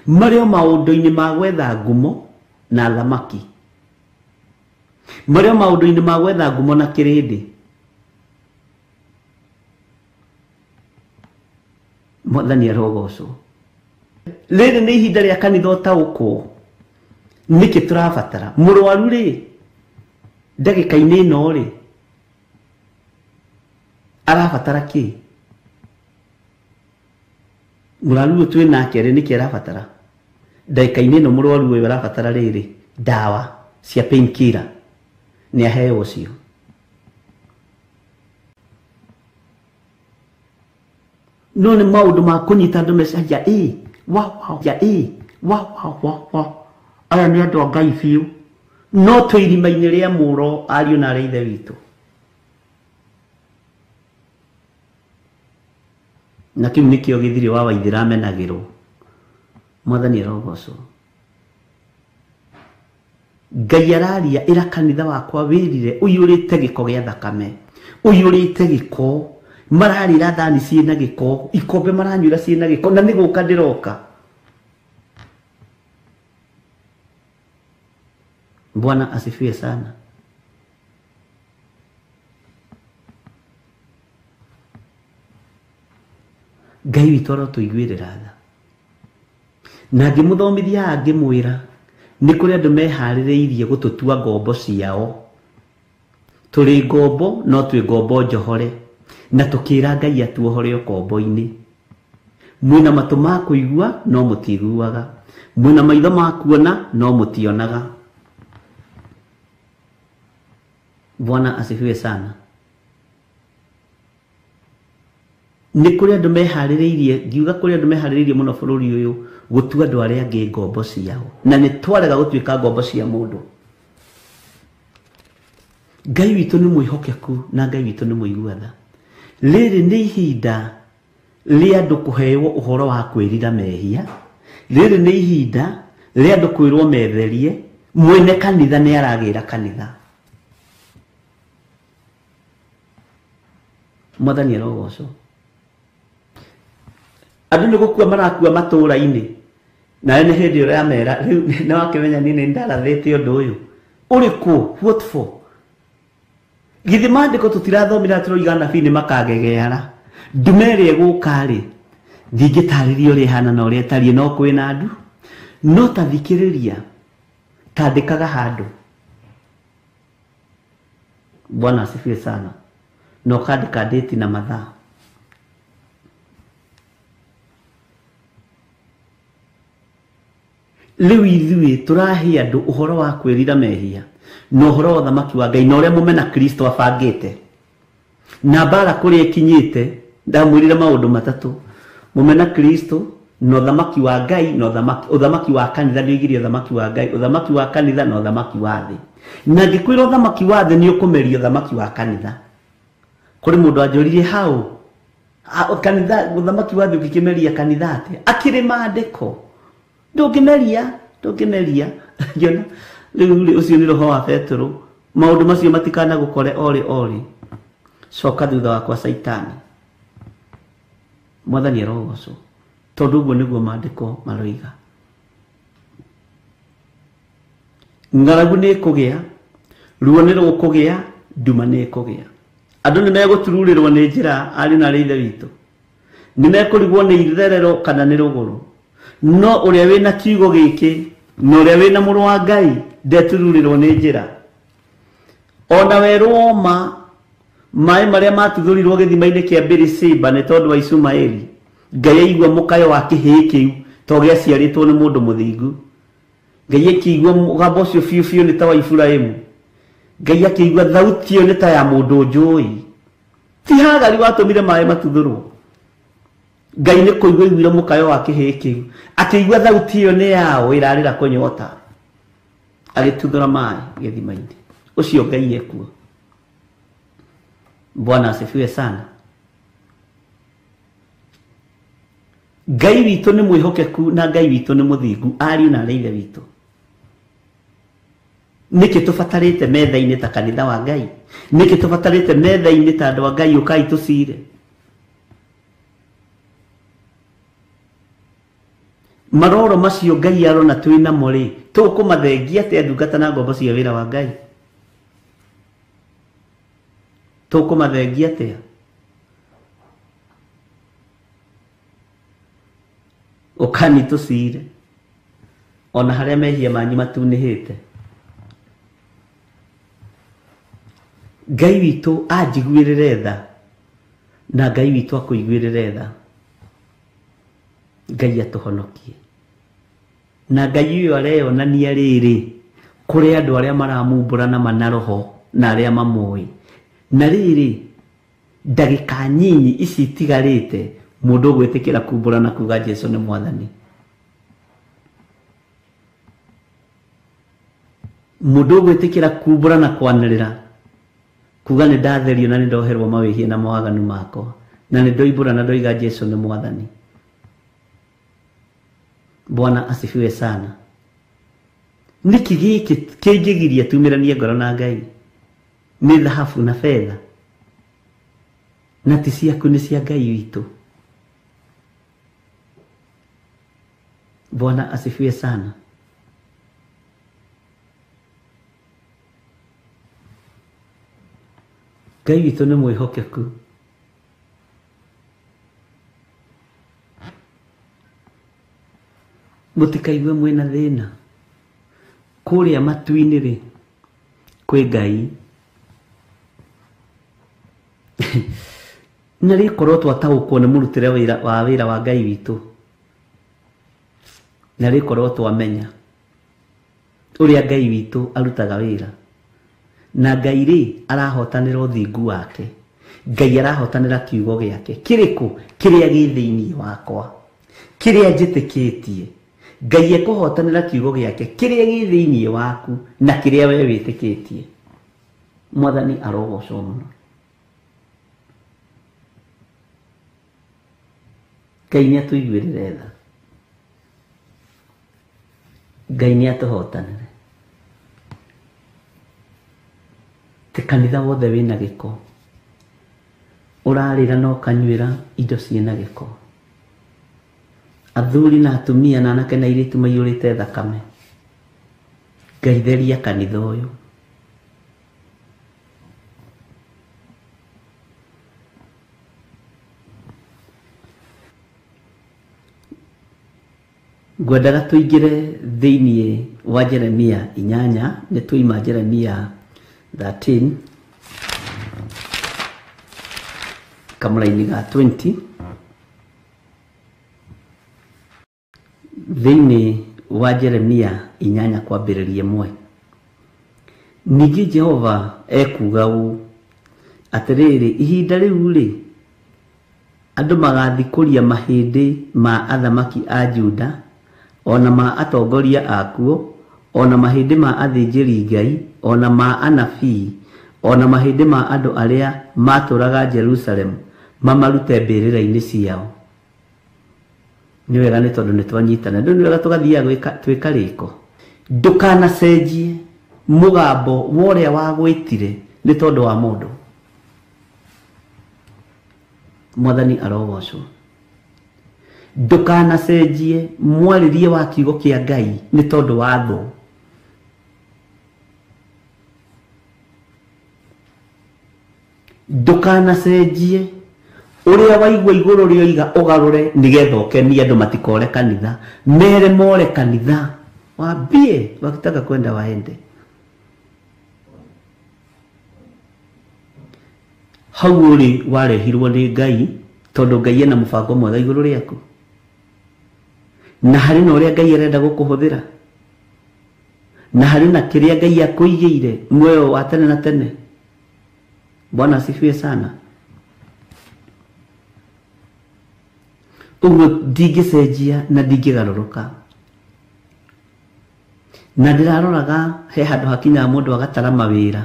marĩ o maũndũ-inĩ ma gwetha ngumo na thamaki, marĩ o maũndũ-inĩ ma gwetha ngumo na kĩrĩndĩ. Mwathani arogocwo. Rĩrĩ nĩ ihinda rĩa kanitha ũtaũkwo. Nĩkĩ tũrabatara? Mũrwaru rĩ, ndagĩka-inĩ ĩno rĩ, arabatara kĩ? Mũrwaru ũyũ twĩ nake rĩ, nĩkĩ arabatara? Ndagĩka-inĩ ĩno mũrwaru ũyũ arabatara rĩrĩ, ndawa cia painkiller, nĩ aheo ũcio. No nĩ maũndũ ma kũnyita andũ mecaria, aya nĩ andũ a Ngai biũ, no twĩ irima-inĩ rĩa mũro, ariũ na arĩa ithe witũ. Na kĩu nĩkĩo gĩthirĩ wa Waithĩra amenagĩrwo, Mwathani arogocwo. Ngai araria ira kanitha wakwa wirire uyurite giko gya thakame, uyurite giko, mararira thani ciina giko, ikombe maranyura ciina giko, na niguka ndiroka. Bwana asifiwe sana. Ngai witũ arotũiguĩrĩra tha, na ngĩmũthomithia ngĩmwĩra nĩ kũrĩ andũ meharĩrĩirie gũtũtua ngombo ciao. Tũrĩ ngombo no twĩ ngombo njohore, na tũkĩra Ngai atuohore ũkombo-inĩ. Mwĩna matũ ma kũigua no mũtiiguaga, mwĩna maitho ma kuona no mũtionaga. Bwana asifiwe sana. Nĩ kũrĩ andũ meharĩrĩirie, ngiuga kũrĩ andũ meharĩrĩirie mũno bũrũri ũyũ gũtua andũ arĩa angĩ ngombo ciao, na nĩ twarega gũtuĩka ngombo cia mũndũ. Ngai witũ nĩ mwĩhokeku na Ngai witũ nĩ mũigua tha. Rĩrĩ nĩ ihinda rĩa andũ kũheo ũhoro wa kwĩrira mehia. Rĩrĩ nĩ ihinda rĩa andũ kwĩrwo metherie. Mwene kanitha nĩ aragĩra kanitha. Mwathani arogocwo. Andũ nĩ gũkua marakua matũũra-inĩ, nawe nĩ hĩndĩ ũramera rĩu nĩ wakĩmenya niĩ nĩ ndarathĩte ũndũ ũyũ. Ũrĩkũ? What for? Githĩ maandĩko tũtirathomire tũroiga anabii nĩ makagegeara. Ndume ĩrĩa ĩgũka-rĩ, ndingĩtarĩria ũrĩa ĩhana na ũrĩa ĩtariĩ, no kwĩna andu. No ta thikĩrĩria, tandĩkaga handũ. Bwana asifiwe sana. No kandĩka date na mathaa. Rĩu ithuĩ tũrahe andũ ũhoro wa kwĩrira mehia na ũhoro wa ũthamaki wa Ngai na ũrĩa mũmena Kristo abangĩte. Na mbara kũrĩa ĩkinyĩte, ndamwĩrire maũndũ matatũ: mũmena Kristo na ũthamaki wa Ngai na ũthamaki wa kanitha. Nĩoigire ũthamaki wa Ngai, ũthamaki wa kanitha na ũthamaki wa thĩ. Na ngĩkwĩra ũthamaki wa thĩ nĩ ũkũmeria ũthamaki wa kanitha. Kũrĩ mũndũ anjũririe hau kanitha, ũthamaki wa thĩ ũkĩmeria kanitha atĩa? Akĩrĩ maandĩko. Ndũngĩmeria. Ngiona rĩu ũcio nĩ roho wa Petero. Maũndũ macio matikanagũkore orĩ. Coka thutha wakwa Saitani. Mwathani arogocwo. Tondũ ũguo nĩguo maandĩko maroiga. Ng'aragu nĩ ĩkũgĩa, ruo nĩ rũkũgĩa, nduma nĩ ĩkũgĩa. Andũ nĩ megũtururĩrwo nĩ njĩra, ariũ na aarĩ a Ithe witũ. Nĩ mekũrigwo nĩ itherero kana nĩ rũgũrũ. No ũrĩa wĩna kiugo gĩkĩ na ũrĩa wĩna mũrũ wa Ngai ndetururirwo nĩ njĩra. Ona werwo ma maĩ marĩa matuthurirwo gĩthima-inĩ kĩa Beerisheba nĩ tondũ wa Ishumaeli, Ngai aigua mũkayo wa kĩhĩĩ kĩu to gĩaciarĩtwo nĩ mũndũ mũthingu. Ngai akĩigua mũgambo ũcio biũ nĩ ta wa Iburahĩmu. Ngai akĩigua thauti ĩyo nĩ ta ya mũndũ njũĩ. Ti Hagari watũmire maĩ matuthũrwo. Ngai nĩ kũigua aiguire mũkayo wa kĩhĩĩ kĩu, akĩigua thauti ĩyo nĩ yao ĩrarĩra kũnyota, agĩtuthũra maĩ gĩthima-inĩ. Ũcio Ngai ekuo. Bwana asifiwe sana. Ngai witũ nĩ mwĩhokeku na Ngai witũ nĩ mũthingu, ariũ na aarĩ a Ithe witũ. Nĩkĩ tũbatarĩte metha-inĩ ta kanitha wa Ngai? Nĩkĩ tũbatarĩte metha-inĩ ta andũ a Ngai? Ũkai tũcire. Maroro macio Ngai arona twĩna mo rĩ, tũkũmathengia atĩa ndungata na ngombo cia wĩra wa Ngai? Tũkũmathengia atĩa? Ũkani tũcire ona harĩa mehia manyu matunĩhĩte. Ngai witũ anjiguĩrĩre tha na Ngai witũ akũiguĩrĩre tha. Ngai atũhonokie. Na Ngai ũyũ areyonania rĩrĩ kũrĩ andũ arĩa maramumbũrana mana roho na arĩa mamũĩ. Na rĩrĩ ndagĩka nyinyi ici itigarĩte mũndũ gwĩtĩkĩra kumbũrana kuga Jesũ nĩ Mwathani. Mũndũ gwĩtĩkĩra kumbũrana kwanĩrĩra kuga nĩ ndatherio na nĩ ndoherwo mawĩhia na mawaganu makwa na nĩ ndoimbũra na ndoiga Jesũ nĩ Mwathani. Bwana asifiwe sana. Niki giki kingigiria tumiranie ngoro na Ngai ni dhahabu na fedha, na ti ciaku ni cia Ngai witũ. Bwana asifiwe sana. Ngai witũ nĩ mwĩhokeku. Mũtikaigue mwĩna thĩna. Kũrĩa matu-inĩ rĩ, kwĩ Ngai. Na rĩkorwo twataũkwo nĩ mũrutĩre wa wĩra wa Ngai witũ, na rĩkorwo twamenya ũrĩa Ngai witũ arutaga wĩra, na Ngai rĩ arahotanĩra ũthingu wake. Ngai arahotanĩra kiugo gĩake kĩrĩkũ? Kĩrĩa gĩ thĩinĩ wakwa, kĩrĩa njĩtĩkĩtie. Ngai ekũhotanĩra kiugo gĩake kĩrĩa gĩ thĩinĩ waku na kĩrĩa we wĩtĩkĩtie. Mwathani arogocwo mũno. Ngai nĩ atũiguĩrĩre tha. Ngai nĩ atũhotanĩre. Ti kanitha wothe wĩna gĩko, ũrarĩra na ũkanyuĩra indo ciĩna gĩko. Athuri na atumia na anake na airĩtu maiyũrĩte thakame. Ngai theria kanitha ũyũ. Ngwendaga tũingĩre thĩinĩ wa Jeremia 8, nĩ tũima Jeremia 13 kamũra-inĩ ga 20. Thĩinĩ wa Jeremia 8 kwambĩrĩria 1. Ningĩ Jehova ekuga ũũ atĩrĩrĩ, ihinda rĩu rĩ, andũ magathikũria mahĩndĩ ma athamaki a Juda, ona ma atongoria akuo, ona mahĩndĩ ma athĩnjĩri Ngai, ona ma anabii, ona mahĩndĩ ma andũ arĩa matũraga Jerusalemu, mamarute mbĩrĩra-inĩ ciao. Nĩ wega nĩ tondũ nĩ twanyitana. Ndũ nĩ wega tũgathiaga twĩka rĩko. Ndũkanacenjie mũgambo wa ũrĩa wagwĩtire nĩ tondũ wa mũndũ. Mwathani arogocwo. Ndũkanacenjie mwarĩrie wa kiugo kĩa Ngai nĩ tondũ wa thũ. Ndũkanacenjie ũrĩa waigua igũrũ rĩoiga ũgarũre nĩgetha ũkenie andũ matikore kanitha, mere more kanitha, waambie wakitaka kwenda waende. Hau ũrĩ warehirwo nĩ Ngai tondũ Ngai ena mũbango mwega igũrũ rĩaku, na harĩ na ũrĩa Ngai arenda gũkũhũthĩra, na harĩ na kĩrĩa Ngai akũigĩire muoyo wa tene na tene. Bwana asifiwe sana. Ũguo ndingĩcenjia na ndingĩgarũrũka. Na ndĩraroraga he handũ hakinyaga mũndũ agatara mawĩra,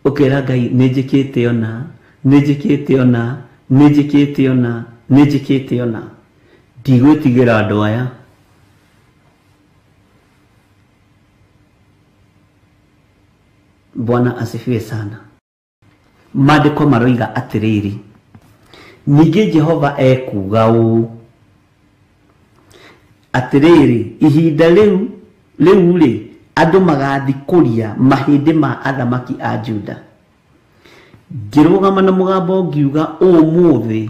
ũkĩra Ngai nĩnjĩkĩte ona, nĩnjĩkĩte ona, nĩnjĩkĩte ona, nĩnjĩkĩte ona. Ndigwĩtigĩra andũ aya. Bwana asifiwe sana. Maandĩko maroiga atĩrĩrĩ, ningĩ Jehova ekuga ũũ atĩrĩrĩ, ihinda rĩu rĩ, andũ magathikũria mahĩndĩ ma athamaki a Juda. Ngĩrũgama na mũgambo ngiuga ũmũthĩ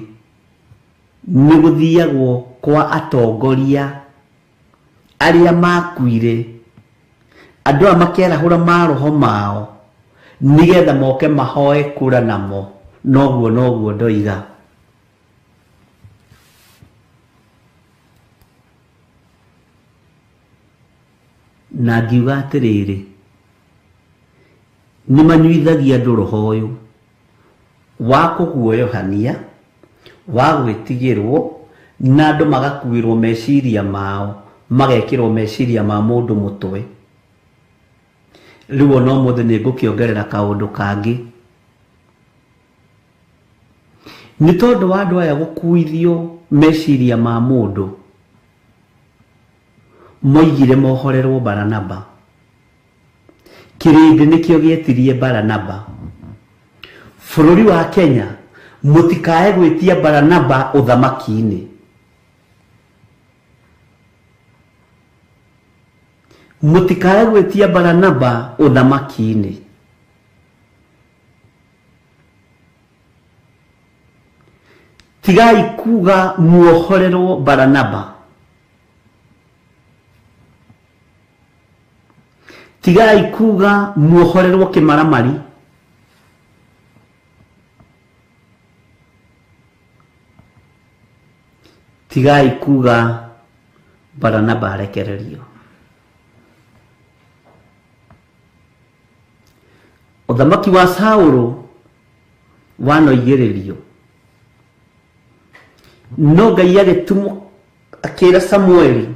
nĩ gũthiagwo kwa atongoria arĩa makuire, andũ aya makerahũra maroho mao nĩgetha moke mahoe kũra namo. Noguo ndoiga. Na ngiuga atĩrĩrĩ, nĩ manyuithagia andũ roho ũyũ wa kũguoyohania, wa gwĩtigĩrwo, na andũ magakuĩrwo meciria mao, magekĩrwo meciria ma mũndũ mũtwe. Rĩu no mũthĩ nĩ ngũkĩongerera kaũndũ kangĩ. Nĩ tondũ wa andũ aya gũkuithio meciria ma mũndũ, moigire mohorerwo Baranaba. Kirindi nikio gietirie Baranaba. Bũrũri wa Kenya mutikae gwitia Baranaba uthamaki-ini. Mutikae gwitia Baranaba uthamaki-ini. Tigai kuga muohorerwo Baranaba. Tigai kuga muohorerwo kimaramari. Tigai kuga Baranaba arekererio. Uthamaki wa Saũlũ wanoigĩrĩrio. No Ngai agĩtũma akĩra Samueli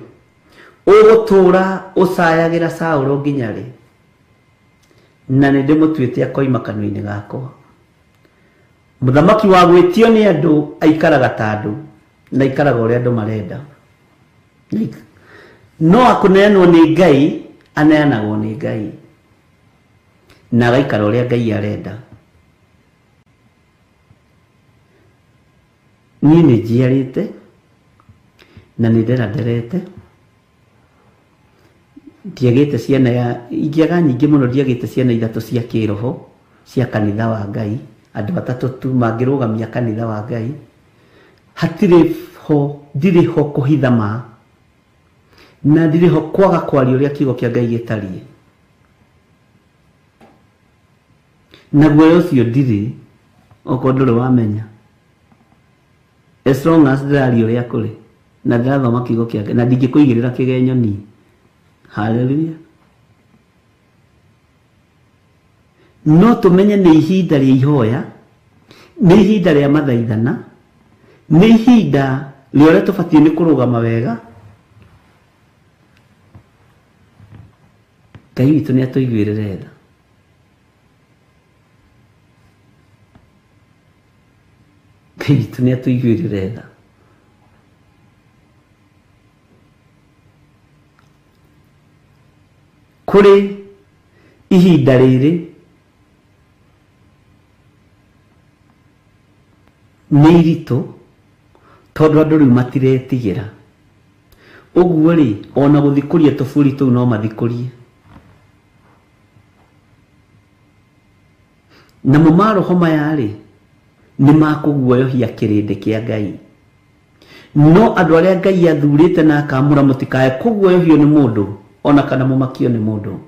ũgũtũra ũcayagira Saũlũ nginya rĩ, na nĩndĩmũtuĩte akoima kanua-inĩ gakwa. Mũthamaki wa gwĩtio nĩ andũ aikaraga ta andũ na ikaraga ũrĩa andũ marenda. No akũneanwo nĩ Ngai aneanagwo nĩ Ngai na agaikara ũrĩa Ngai arenda. Niĩ nĩnjiarĩte na nĩnderaderete. Ndiagĩte ciana ingĩaga nyingĩ mũno, ndiagĩte ciana ithatũ cia kĩroho cia kanitha wa Ngai, andũ atatũ tu mangĩrũgamia kanitha wa Ngai. Ndirĩ ho kũhitha ma, na ndirĩ ho kwaga kwaria ũrĩa kiugo kĩa Ngai gĩtariĩ. Na guoya ũcio ndirĩ, okorwo ndũrĩ wamenya. As long as ndĩraria ũrĩa kũrĩ na ndĩrathoma kiugo kĩa Ngai na ndingĩkũigĩrĩra kĩgenyoni. Hallelujah. No tumenye nĩ ihinda rĩa ihoya, nĩ ihinda rĩa mathaithana, nĩ ihinda rĩa ũrĩa tũbatiĩ nĩ kũrũgama wega. Ngai witũ nĩ atũiguĩrĩre tha. Ngai witũ nĩ atũiguĩrĩre tha. Kũrĩ ihinda rĩrĩ nĩ iritũ tondũ andũ rĩu matiretigĩra. Ũguo rĩ, ona gũthikũria tũbũri tũu no mathikũrie. Namo maroho maya rĩ, nĩ makũguoyohia kĩrĩndĩ kĩa Ngai. No andũ arĩa Ngai athurĩte na akamũra mũtikae kũguoyohio nĩ mũndũ, ona kana mũmakio nĩ mũndũ.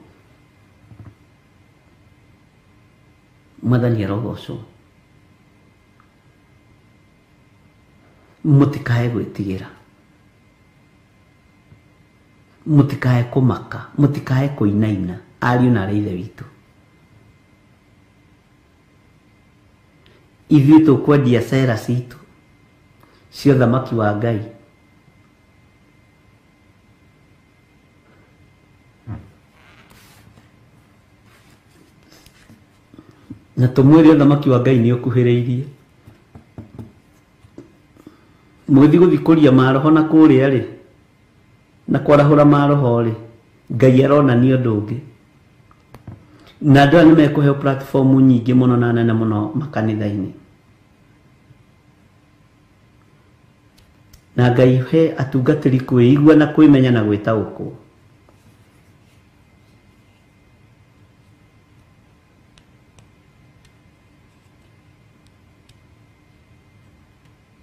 Mwathani arogocwo. Mũtikae gwĩtigĩra, mũtikae kũmaka, mũtikae kũinaina, ariũ na arĩ ithe witũ. Ithuĩ tũkwendia cera citũ cia ũthamaki wa Ngai. Na tũmwĩre ũthamaki wa Ngai nĩ ũkuhĩrĩirie. Mwĩthi gũthikũria maroho na kũrĩa rĩ, na kwarahũra maroho rĩ, Ngai aronania ũndũ ũngĩ. Na andũ aya nĩ mekũheo platform nyingĩ mũno na nene mũno makanitha-inĩ. Na Ngai he atungatĩri kwĩigua na kwĩmenya na gwĩtaũkwo.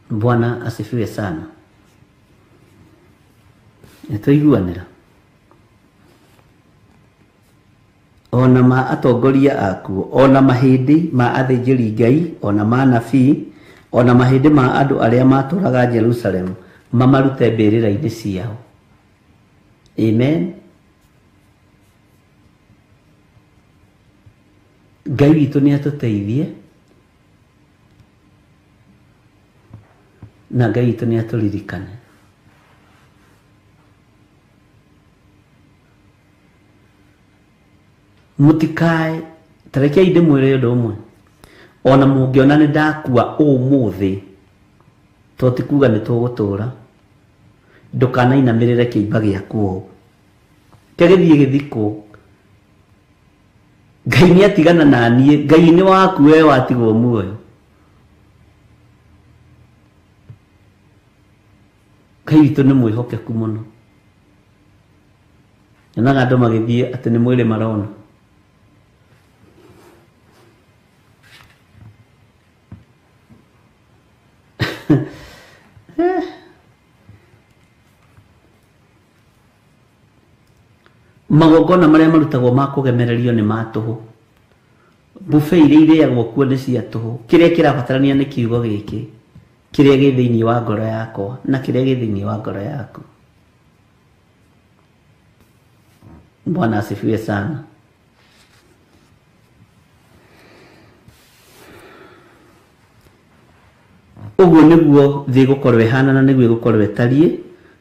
Bwana asifiwe sana. Nĩtũiguanĩra. Ona ma atongoria akuo, ona mahĩndĩ ma athĩnjĩri Ngai, ona ma nabii, ona mahĩndĩ ma andũ arĩa matũraga Jerusalem mamarute mbĩrĩra-inĩ ciao. Amen. Ngai witũ nĩ atũteithie na Ngai witũ nĩ atũririkane. Mũtikae, tarekei ndĩmwĩre ũndũ ũmwe, ona mũngĩona nĩ ndakua ũmũthĩ, to ti kuga nĩ tũgũtũra, ndũkanainamĩrĩre kĩimba gĩaku ũũ, kĩagĩthiĩ gĩthiko Ngai nĩ atigana na niĩ Ngai nĩ waku wewe watigwo muoyo Ngai witũ nĩ mwĩhokeku mũno nyonaga andũ magĩthiĩ atĩ nĩ mwĩrĩ marona magongona marĩa marutagwo ma kũgemererio nĩ ma tũhũ buffet iria irĩagwo kuo nĩ cia tũhũ kĩrĩa kĩrabatarania nĩ kiugo gĩkĩ kĩrĩa gĩ thĩinĩ wa ngoro yakwa na kĩrĩa gĩ thĩinĩ wa ngoro yaku Bwana asifiwe sana ũguo nĩguo thĩ gũkorwo ĩhana na nĩguo gũkorwo ĩtariĩ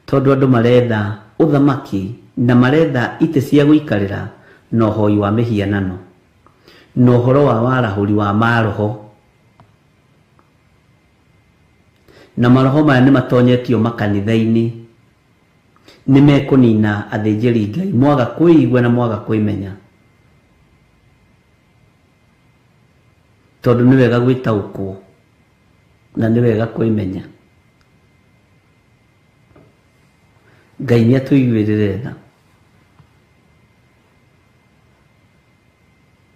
tondũ andũ maretha ũthamaki na maretha ite cia gũikarĩra na ũhoi wa mĩhianano na ũhoro wa warahũri wa maroho na maroho maya nĩ matonyetio makanitha-inĩ nĩ mekũnina athĩnjĩri Ngai mwaga kwĩigua na mwaga kwĩmenya tondũ nĩ wega gwĩtaũkwo na nĩ wega kwĩmenya Ngai nĩ atũiguĩrĩre tha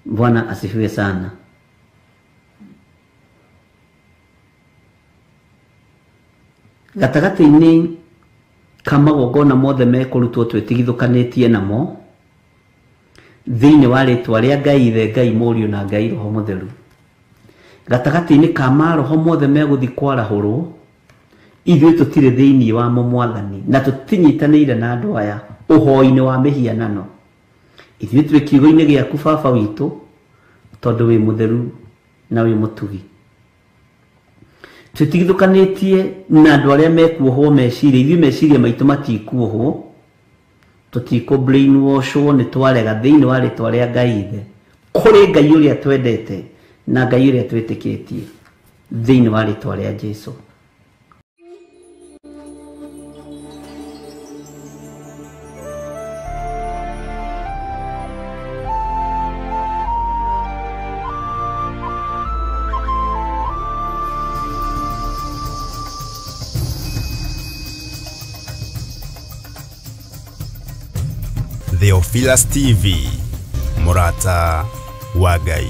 Bwana asifiwe sana gatagatĩ-inĩ ka magongona mothe mekũrutwo twĩtigithũkanĩtie namo thĩinĩ wa rĩtwa rĩa Ngai Ithe Ngai Mũriũ na Ngai Roho Mũtheru gatagatĩ-inĩ ka maroho mothe megũthiĩ kwarahũrwo ithuĩ tũtirĩ thĩinĩ wa Mwathani na tũtinyitanĩire na andũ aya ũhoi-inĩ wa mĩhianano ithuĩ tũrĩ kiugo-inĩ gĩaku Baba witũ tondũ wĩ mũtheru na wĩ mũtugi tũtigithũkanĩtie na andũ arĩa mekuohwo meciria ithuĩ meciria maitũ matikuohwo tũtikũ brainwashwo nĩ twarega thĩinĩ wa rĩtwa rĩa Ngai Ithe kũrĩ Ngai ũrĩa twendete na Ngai ũrĩa twĩtĩkĩtie thĩinĩ wa rĩtwa rĩa Jesũ Theophilus TV Murata wa Ngai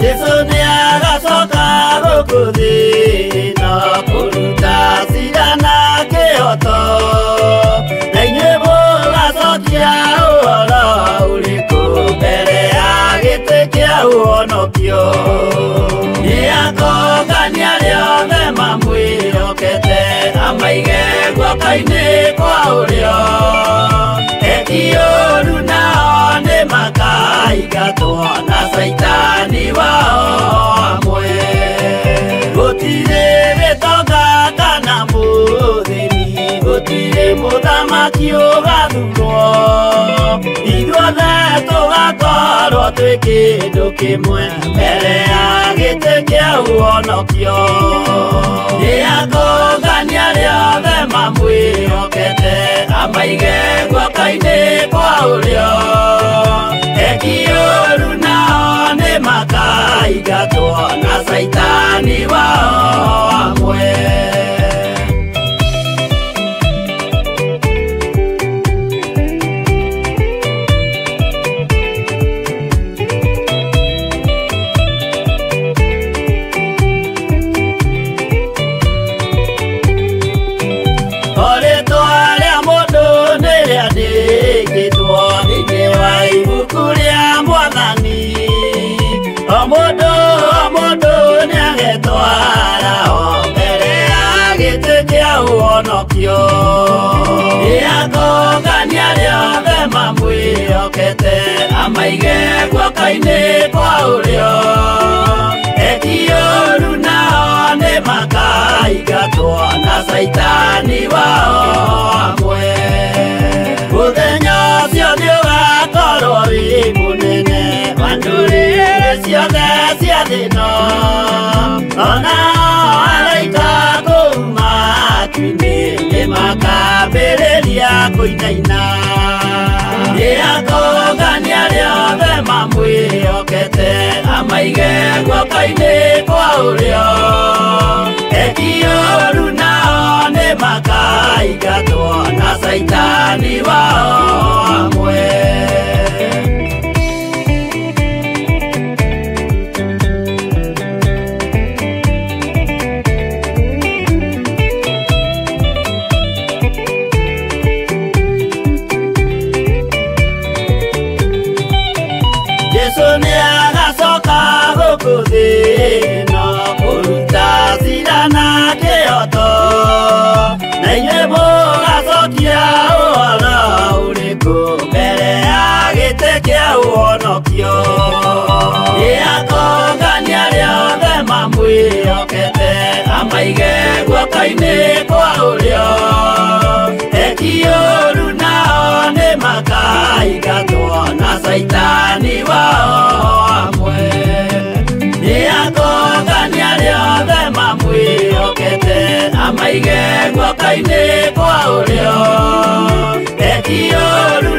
Yesu ni agacoka gũkũthĩ na kũruta cira na kĩhoto na inyuĩ mũgacokia ũhoro ũrĩkũ mbere ya gĩtĩ kĩa ũhonokio nĩ akongania rĩothe mamwĩhokete amaige guoko-inĩ kwa ũrĩo etiũru nao nĩ makaingatwo na Saitani wao amwe gũtirĩ gĩtonga kana mũthĩni gũtirĩ mũthamaki ũgathurwo ithuothe tũgakorwo twĩ kĩndũ kĩmwe mbere ya gĩtĩ kĩa ũhonokio nĩ akongania rĩothe mamwĩhokete amaige guoko-inĩ kwa ũrĩo etiũru nao nĩ makaingatwo na Saitani wao amwe ũhonokio nĩ akongania rĩothe mamwĩhokete amaige guoko-inĩ kwa ũrĩo etiũru nao nĩ makaingatwo na Saitani kũinaina nĩakongania rĩothe mamwĩhokete amaige guoko-inĩ kwa ũrĩo ekiũru nao nĩ makaingatwo na Saitani wao amwe. Yesu nĩagacoka gũkũ thĩ ĩno kũruta cira na kĩhooto na inyuĩ mũgacokia ũhoro ũrĩkũ mbere ya gĩtĩ kĩa ũhonokio nĩakongania rĩothe mamwĩhokete amaige guoko-inĩ kwa ũrĩo ekiũru nao nĩ makaingatwo na Saitani wao amwe nĩakongania rĩothe mamwĩhokete amaige guoko-inĩ kwa ũrĩo ekiũru